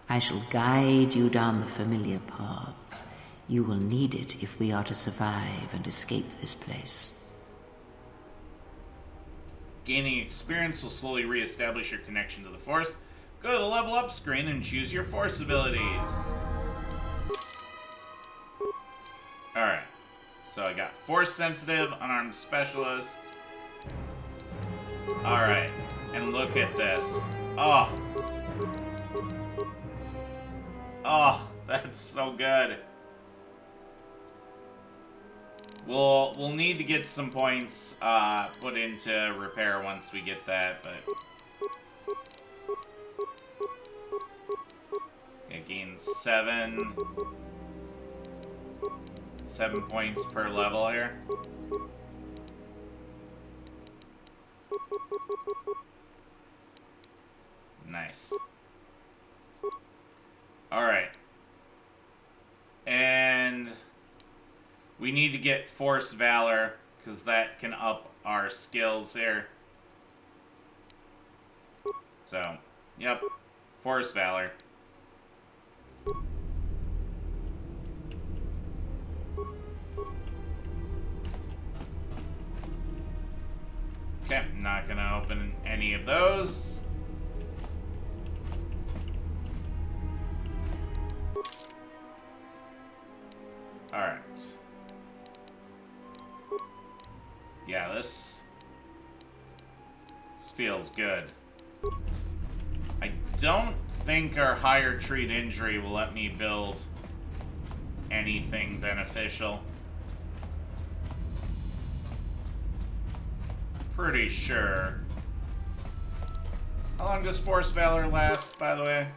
[SPEAKER 4] I shall guide you down the familiar paths. You will need it if we are to survive and escape this place.
[SPEAKER 1] Gaining experience will slowly re-establish your connection to the Force. Go to the level up screen and choose your Force abilities. Alright. So I got Force Sensitive, Unarmed Specialist. Alright. And look at this. Oh. Oh, that's so good. We'll need to get some points put into repair once we get that, but it gains 7 points per level here. Nice. Alright. And we need to get Force Valor, because that can up our skills here. So, yep. Force Valor. Okay, I'm not going to open any of those. Alright. Yeah, this feels good. I don't think our higher treat injury will let me build anything beneficial. Pretty sure. How long does Force Valor last, by the way?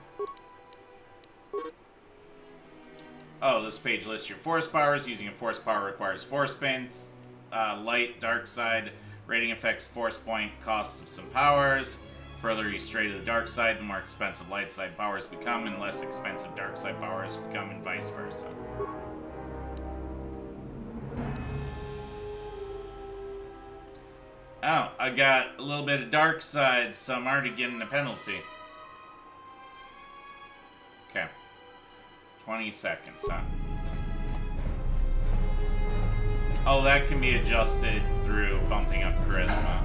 [SPEAKER 1] Oh, this page lists your force powers. Using a force power requires force paints. Light, dark side, rating effects, force point, costs of some powers. Further you stray to the dark side, the more expensive light side powers become, and less expensive dark side powers become, and vice versa. Oh, I got a little bit of dark side, so I'm already getting a penalty. Okay. 20 seconds, huh? Oh, that can be adjusted through bumping up charisma.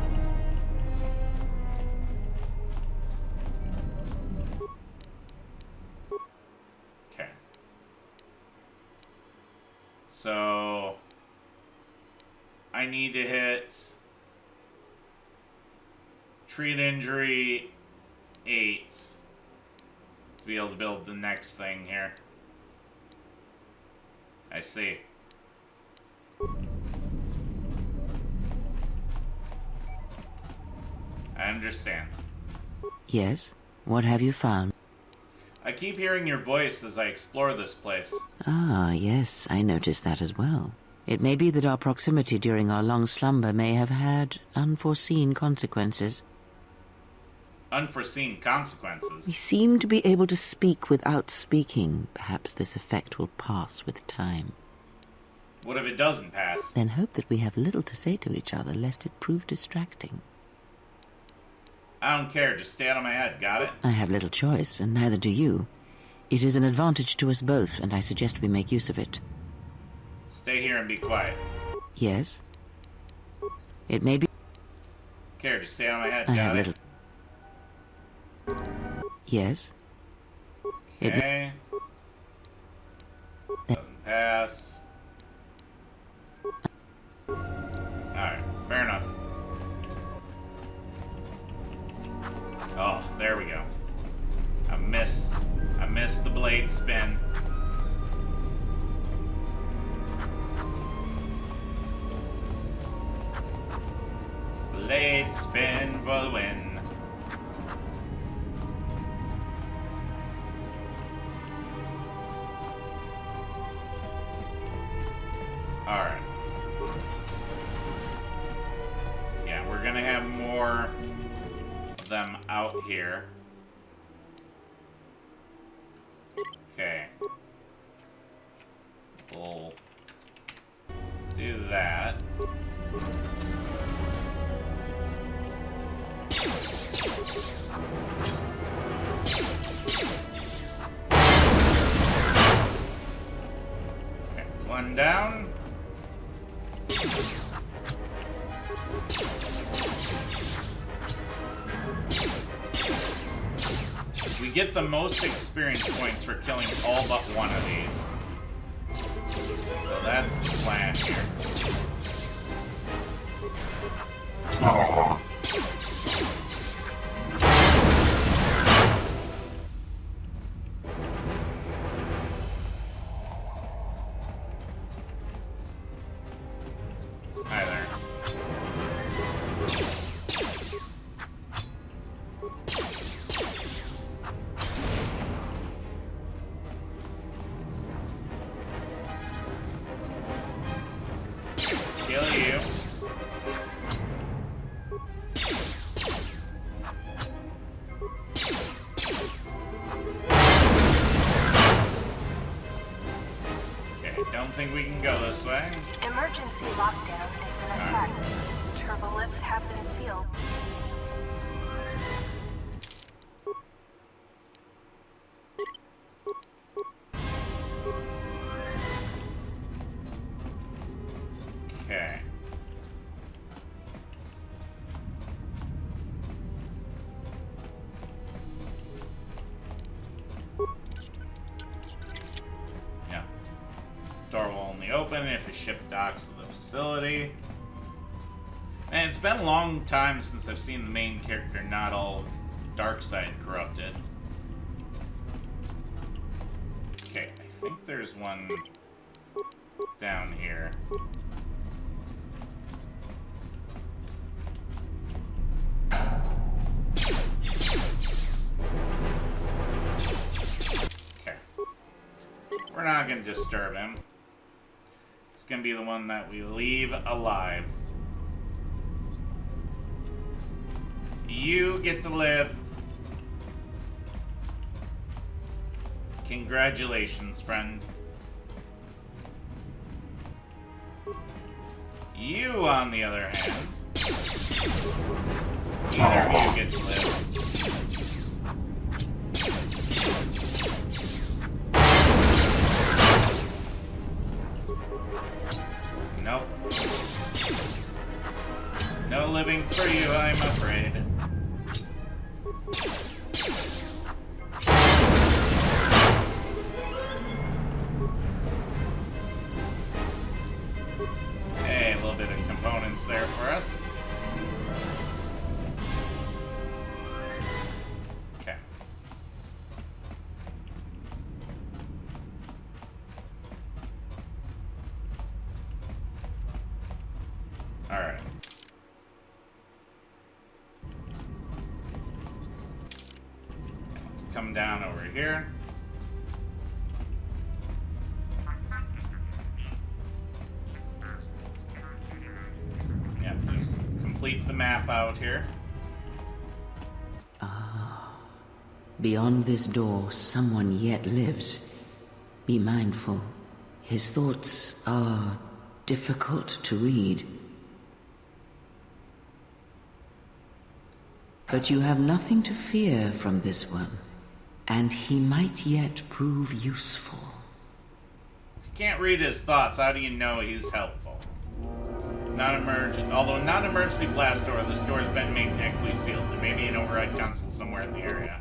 [SPEAKER 1] So I need to hit treat injury 8 to be able to build the next thing here. I see. I understand.
[SPEAKER 4] Yes? What have you found?
[SPEAKER 1] I keep hearing your voice as I explore this place.
[SPEAKER 4] Ah, yes, I noticed that as well. It may be that our proximity during our long slumber may have had unforeseen consequences.
[SPEAKER 1] Unforeseen consequences?
[SPEAKER 4] We seem to be able to speak without speaking. Perhaps this effect will pass with time.
[SPEAKER 1] What if it doesn't pass?
[SPEAKER 4] Then hope that we have little to say to each other, lest it prove distracting.
[SPEAKER 1] I don't care, just stay out of my head, got it?
[SPEAKER 4] I have little choice, and neither do you. It is an advantage to us both, and I suggest we make use of it.
[SPEAKER 1] Stay here and be quiet.
[SPEAKER 4] Yes? It may be...
[SPEAKER 1] Care, just stay out of my head,
[SPEAKER 4] I
[SPEAKER 1] got
[SPEAKER 4] have
[SPEAKER 1] it?
[SPEAKER 4] little... Yes?
[SPEAKER 1] Okay. Doesn't pass. Alright, fair enough. Oh, there we go. I missed the blade spin. Blade spin for the win. Alright. Yeah, we're gonna have more of them out here. Okay. We'll do that. Okay, one down. We get the most experience points for killing all but one of these. So that's the plan here. Hi there. Kill you. Okay, don't think we can go this way.
[SPEAKER 2] Emergency lockdown is in effect. Turbo lifts have been sealed.
[SPEAKER 1] Okay. Yeah. Door will only open if a ship docks to the facility. And it's been a long time since I've seen the main character not all dark side corrupted. Okay, I think there's one down here. Okay. We're not gonna disturb him. It's gonna be the one that we leave alive. You get to live. Congratulations, friend. You, on the other hand, neither of you get to live. Nope. No living for you, I'm afraid. Alright. Let's come down over here. Yeah, please complete the map out here.
[SPEAKER 4] Beyond this door, someone yet lives. Be mindful. His thoughts are difficult to read. But you have nothing to fear from this one, and he might yet prove useful.
[SPEAKER 1] If you can't read his thoughts, how do you know he's helpful? Although not an emergency blast door, this door has been magnetically sealed. There may be an override console somewhere in the area.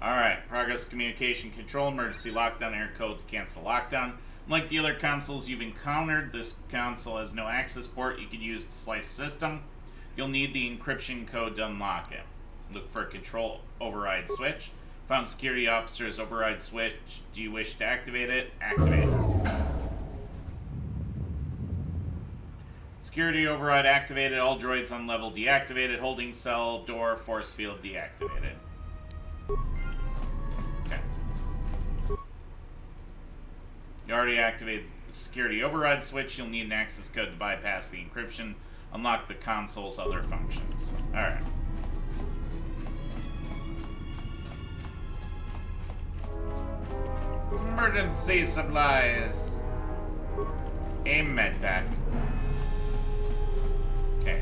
[SPEAKER 1] Alright, progress communication control, emergency lockdown error code to cancel lockdown. Unlike the other consoles you've encountered, this console has no access port you can use to slice the system. You'll need the encryption code to unlock it. Look for a control override switch. Found security officer's override switch. Do you wish to activate it? Activate it. Security override activated. All droids on level deactivated. Holding cell door force field deactivated. Okay. You already activated the security override switch. You'll need an access code to bypass the encryption. Unlock the console's other functions. Alright. Emergency supplies. A med pack. Okay.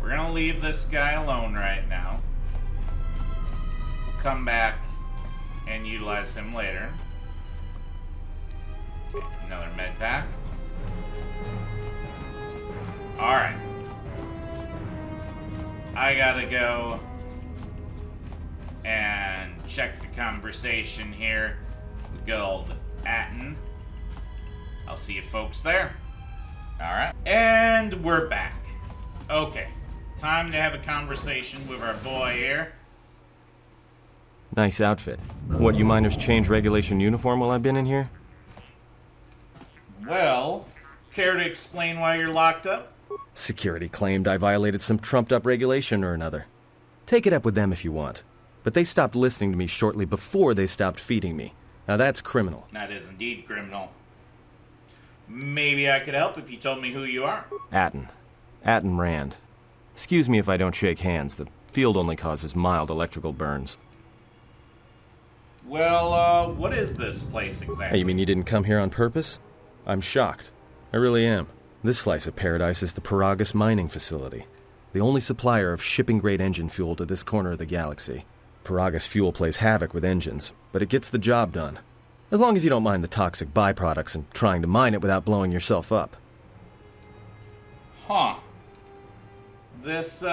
[SPEAKER 1] We're gonna leave this guy alone right now. We'll come back and utilize him later. Okay, another med pack. Alright. I gotta go and check the conversation here with good old Atten. I'll see you folks there. Alright. And we're back. Okay. Time to have a conversation with our boy here.
[SPEAKER 7] Nice outfit. What, you miners change regulation uniform while I've been in here?
[SPEAKER 1] Well, care to explain why you're locked up?
[SPEAKER 7] Security claimed I violated some trumped-up regulation or another. Take it up with them if you want. But they stopped listening to me shortly before they stopped feeding me. Now that's criminal.
[SPEAKER 1] That is indeed criminal. Maybe I could help if you told me who you are.
[SPEAKER 7] Atten Rand. Excuse me if I don't shake hands. The field only causes mild electrical burns.
[SPEAKER 1] Well, what is this place exactly?
[SPEAKER 7] Hey, you mean you didn't come here on purpose? I'm shocked. I really am. This slice of paradise is the Paragus mining facility, the only supplier of shipping-grade engine fuel to this corner of the galaxy. Paragus fuel plays havoc with engines, but it gets the job done. As long as you don't mind the toxic byproducts and trying to mine it without blowing yourself up.
[SPEAKER 1] Huh. This,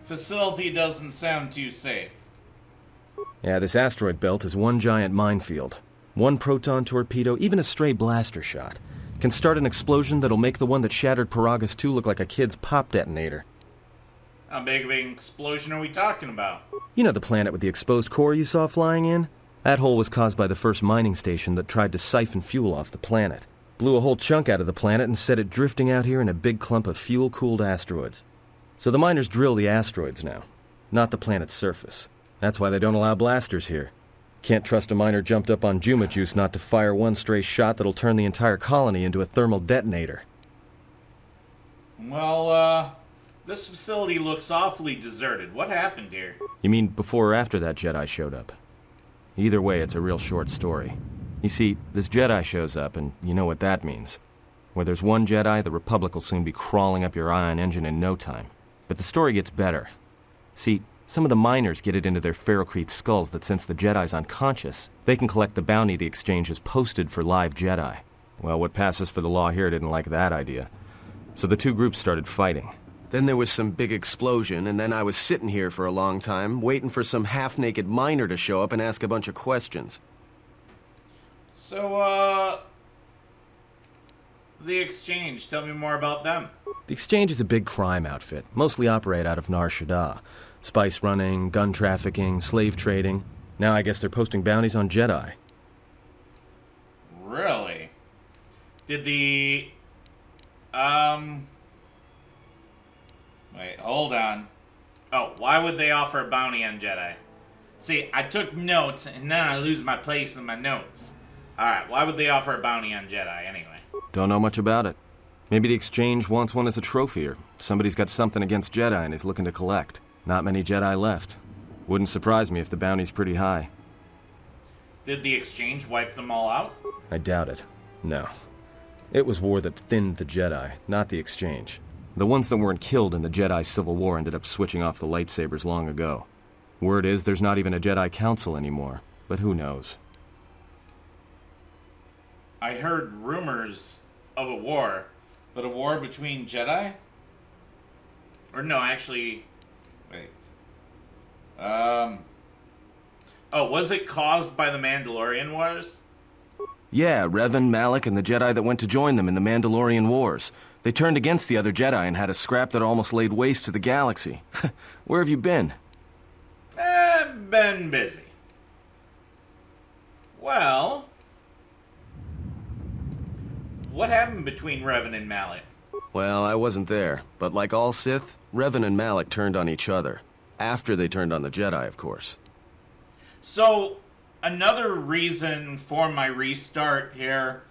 [SPEAKER 1] facility doesn't sound too safe.
[SPEAKER 7] Yeah, this asteroid belt is one giant minefield. One proton torpedo, even a stray blaster shot, can start an explosion that'll make the one that shattered Paragus 2 look like a kid's pop detonator.
[SPEAKER 1] How big of an explosion are we talking about?
[SPEAKER 7] You know the planet with the exposed core you saw flying in? That hole was caused by the first mining station that tried to siphon fuel off the planet. Blew a whole chunk out of the planet and set it drifting out here in a big clump of fuel-cooled asteroids. So the miners drill the asteroids now, not the planet's surface. That's why they don't allow blasters here. Can't trust a miner jumped up on Juma juice not to fire one stray shot that'll turn the entire colony into a thermal detonator.
[SPEAKER 1] Well, this facility looks awfully deserted. What happened here?
[SPEAKER 7] You mean before or after that Jedi showed up? Either way, it's a real short story. You see, this Jedi shows up, and you know what that means. Where there's one Jedi, the Republic will soon be crawling up your ion engine in no time. But the story gets better. See, some of the miners get it into their ferrocrete skulls that since the Jedi's unconscious, they can collect the bounty the exchange has posted for live Jedi. Well, what passes for the law here didn't like that idea. So the two groups started fighting.
[SPEAKER 8] Then there was some big explosion, and then I was sitting here for a long time, waiting for some half-naked miner to show up and ask a bunch of questions.
[SPEAKER 1] So, the exchange, tell me more about them.
[SPEAKER 7] The Exchange is a big crime outfit, mostly operate out of Nar Shaddaa. Spice running, gun trafficking, slave trading. Now I guess they're posting bounties on Jedi.
[SPEAKER 1] Really? Did the... Wait, hold on. Oh, why would they offer a bounty on Jedi? See, I took notes, and now I lose my place in my notes. Alright, why would they offer a bounty on Jedi, anyway?
[SPEAKER 7] Don't know much about it. Maybe the Exchange wants one as a trophy, or somebody's got something against Jedi and is looking to collect. Not many Jedi left. Wouldn't surprise me if the bounty's pretty high.
[SPEAKER 1] Did the Exchange wipe them all out?
[SPEAKER 7] I doubt it. No. It was war that thinned the Jedi, not the Exchange. The ones that weren't killed in the Jedi Civil War ended up switching off the lightsabers long ago. Word is there's not even a Jedi Council anymore, but who knows?
[SPEAKER 1] I heard rumors of a war, but a war between Jedi? Or no, actually... Wait. Oh, was it caused by the Mandalorian Wars?
[SPEAKER 8] Yeah, Revan, Malak, and the Jedi that went to join them in the Mandalorian Wars. They turned against the other Jedi and had a scrap that almost laid waste to the galaxy. Where have you been?
[SPEAKER 1] Been busy. Well... What happened between Revan and Malak?
[SPEAKER 8] Well, I wasn't there, but like all Sith, Revan and Malak turned on each other. After they turned on the Jedi, of course.
[SPEAKER 1] So, another reason for my restart here,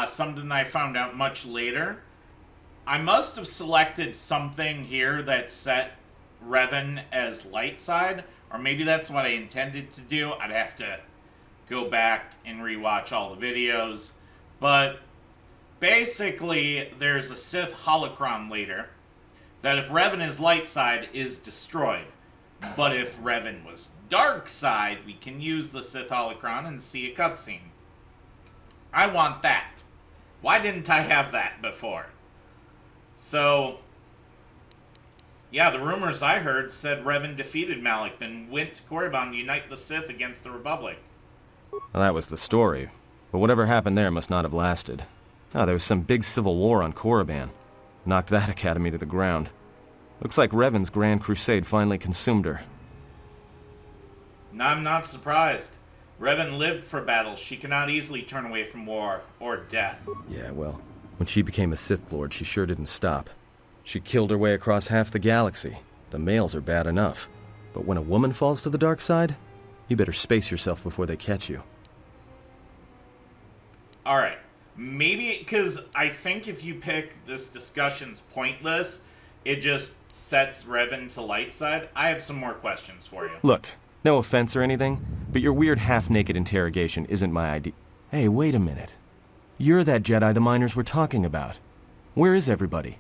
[SPEAKER 1] something I found out much later, I must have selected something here that set Revan as light side, or maybe that's what I intended to do. I'd have to go back and rewatch all the videos, but basically there's a Sith holocron later that if Revan is light side is destroyed, but if Revan was dark side, we can use the Sith holocron and see a cutscene. I want that. Why didn't I have that before? So, yeah, the rumors I heard said Revan defeated Malak, then went to Korriban to unite the Sith against the Republic.
[SPEAKER 7] Well, that was the story. But whatever happened there must not have lasted. Oh, there was some big civil war on Korriban. Knocked that academy to the ground. Looks like Revan's Grand Crusade finally consumed her.
[SPEAKER 1] I'm not surprised. Revan lived for battle. She cannot easily turn away from war or death.
[SPEAKER 7] Yeah, well, when she became a Sith Lord, she sure didn't stop. She killed her way across half the galaxy. The males are bad enough. But when a woman falls to the dark side, you better space yourself before they catch you.
[SPEAKER 1] Alright. Maybe, because I think if you pick this discussion's pointless, it just sets Revan to light side. I have some more questions for you.
[SPEAKER 7] Look, no offense or anything, but your weird half-naked interrogation isn't my idea. Hey, wait a minute. You're that Jedi the miners were talking about. Where is everybody?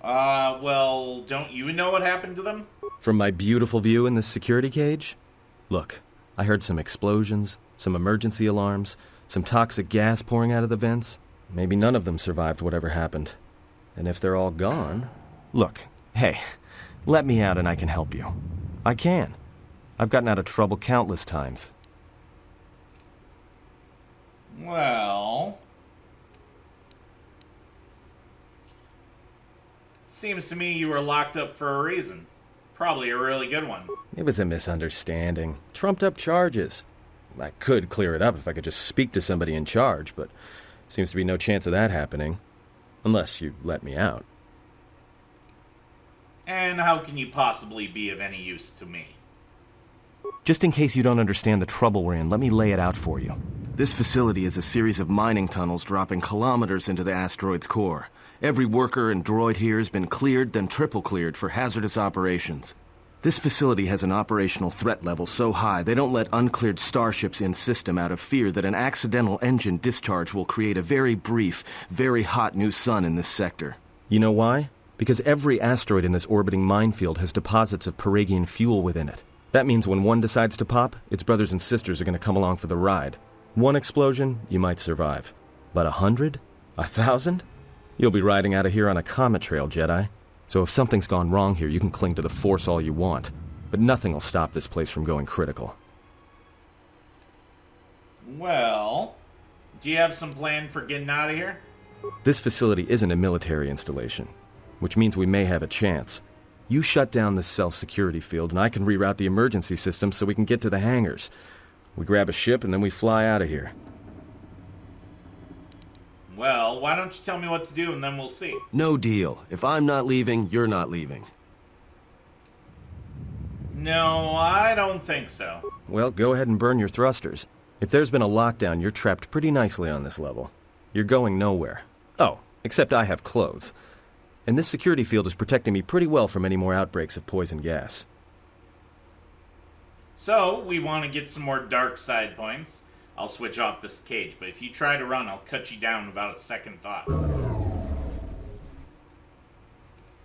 [SPEAKER 1] Well, don't you know what happened to them?
[SPEAKER 7] From my beautiful view in this security cage? Look, I heard some explosions, some emergency alarms, some toxic gas pouring out of the vents. Maybe none of them survived whatever happened. And if they're all gone... Look, hey, let me out and I can help you. I can. I've gotten out of trouble countless times.
[SPEAKER 1] Well... Seems to me you were locked up for a reason. Probably a really good one.
[SPEAKER 7] It was a misunderstanding. Trumped up charges. I could clear it up if I could just speak to somebody in charge, but seems to be no chance of that happening. Unless you let me out.
[SPEAKER 1] And how can you possibly be of any use to me?
[SPEAKER 7] Just in case you don't understand the trouble we're in, let me lay it out for you.
[SPEAKER 8] This facility is a series of mining tunnels dropping kilometers into the asteroid's core. Every worker and droid here has been cleared, then triple cleared for hazardous operations. This facility has an operational threat level so high they don't let uncleared starships in system out of fear that an accidental engine discharge will create a very brief, very hot new sun in this sector.
[SPEAKER 7] You know why? Because every asteroid in this orbiting minefield has deposits of Paragian fuel within it. That means when one decides to pop, its brothers and sisters are going to come along for the ride. One explosion, you might survive. But 100? 1,000? You'll be riding out of here on a comet trail, Jedi. So if something's gone wrong here, you can cling to the Force all you want. But nothing will stop this place from going critical.
[SPEAKER 1] Well, do you have some plan for getting out of here?
[SPEAKER 7] This facility isn't a military installation, which means we may have a chance. You shut down this cell security field, and I can reroute the emergency system so we can get to the hangars. We grab a ship, and then we fly out of here.
[SPEAKER 1] Well, why don't you tell me what to do, and then we'll see.
[SPEAKER 8] No deal. If I'm not leaving, you're not leaving.
[SPEAKER 1] No, I don't think so.
[SPEAKER 7] Well, go ahead and burn your thrusters. If there's been a lockdown, you're trapped pretty nicely on this level. You're going nowhere. Oh, except I have clothes. And this security field is protecting me pretty well from any more outbreaks of poison gas.
[SPEAKER 1] So, we want to get some more dark side points. I'll switch off this cage, but if you try to run, I'll cut you down without a second thought.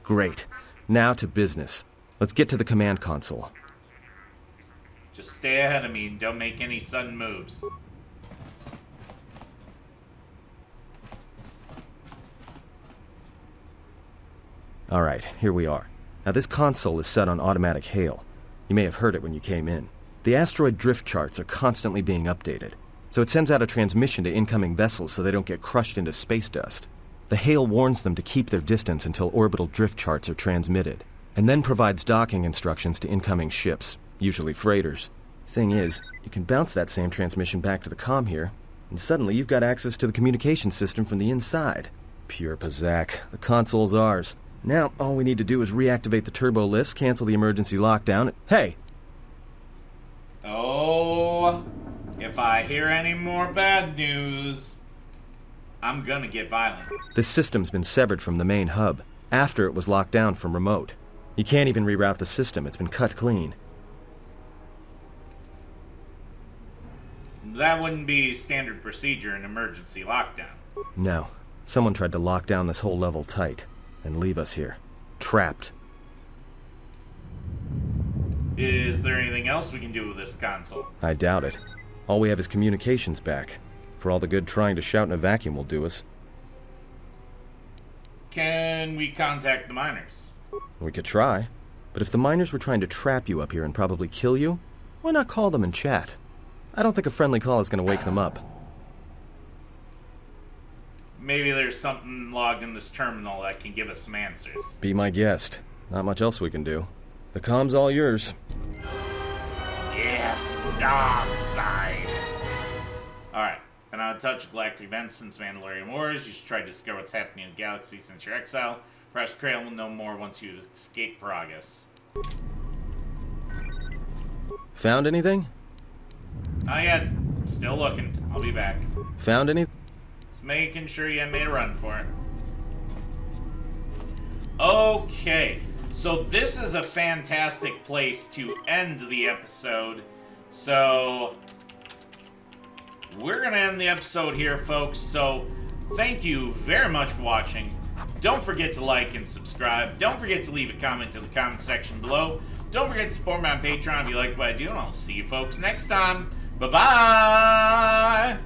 [SPEAKER 7] Great. Now to business. Let's get to the command console.
[SPEAKER 1] Just stay ahead of me and don't make any sudden moves.
[SPEAKER 7] Alright, here we are. Now this console is set on automatic hail. You may have heard it when you came in. The asteroid drift charts are constantly being updated, so it sends out a transmission to incoming vessels so they don't get crushed into space dust. The hail warns them to keep their distance until orbital drift charts are transmitted, and then provides docking instructions to incoming ships, usually freighters. Thing is, you can bounce that same transmission back to the comm here, and suddenly you've got access to the communication system from the inside. Pure Pazak. The console's ours. Now, all we need to do is reactivate the turbo lifts, cancel the emergency lockdown. Hey!
[SPEAKER 1] Oh, if I hear any more bad news, I'm gonna get violent.
[SPEAKER 7] This system's been severed from the main hub, after it was locked down from remote. You can't even reroute the system, it's been cut clean.
[SPEAKER 1] That wouldn't be standard procedure in emergency lockdown.
[SPEAKER 7] No. Someone tried to lock down this whole level tight, and leave us here. Trapped.
[SPEAKER 1] Is there anything else we can do with this console?
[SPEAKER 7] I doubt it. All we have is communications back. For all the good trying to shout in a vacuum will do us.
[SPEAKER 1] Can we contact the miners?
[SPEAKER 7] We could try. But if the miners were trying to trap you up here and probably kill you, why not call them and chat? I don't think a friendly call is going to wake them up.
[SPEAKER 1] Maybe there's something logged in this terminal that can give us some answers.
[SPEAKER 7] Be my guest. Not much else we can do. The comm's all yours.
[SPEAKER 1] Yes, dark side. Alright, been out of touch with galactic events since Mandalorian Wars. You should try to discover what's happening in the galaxy since your exile. Perhaps Krail will know more once you escape Paragus.
[SPEAKER 7] Found anything?
[SPEAKER 1] Not yet. Still looking. I'll be back.
[SPEAKER 7] Found anything?
[SPEAKER 1] Just making sure you made a run for it. Okay. So this is a fantastic place to end the episode. So we're going to end the episode here, folks. So thank you very much for watching. Don't forget to like and subscribe. Don't forget to leave a comment in the comment section below. Don't forget to support me on Patreon if you like what I do, and I'll see you folks next time. Bye-bye!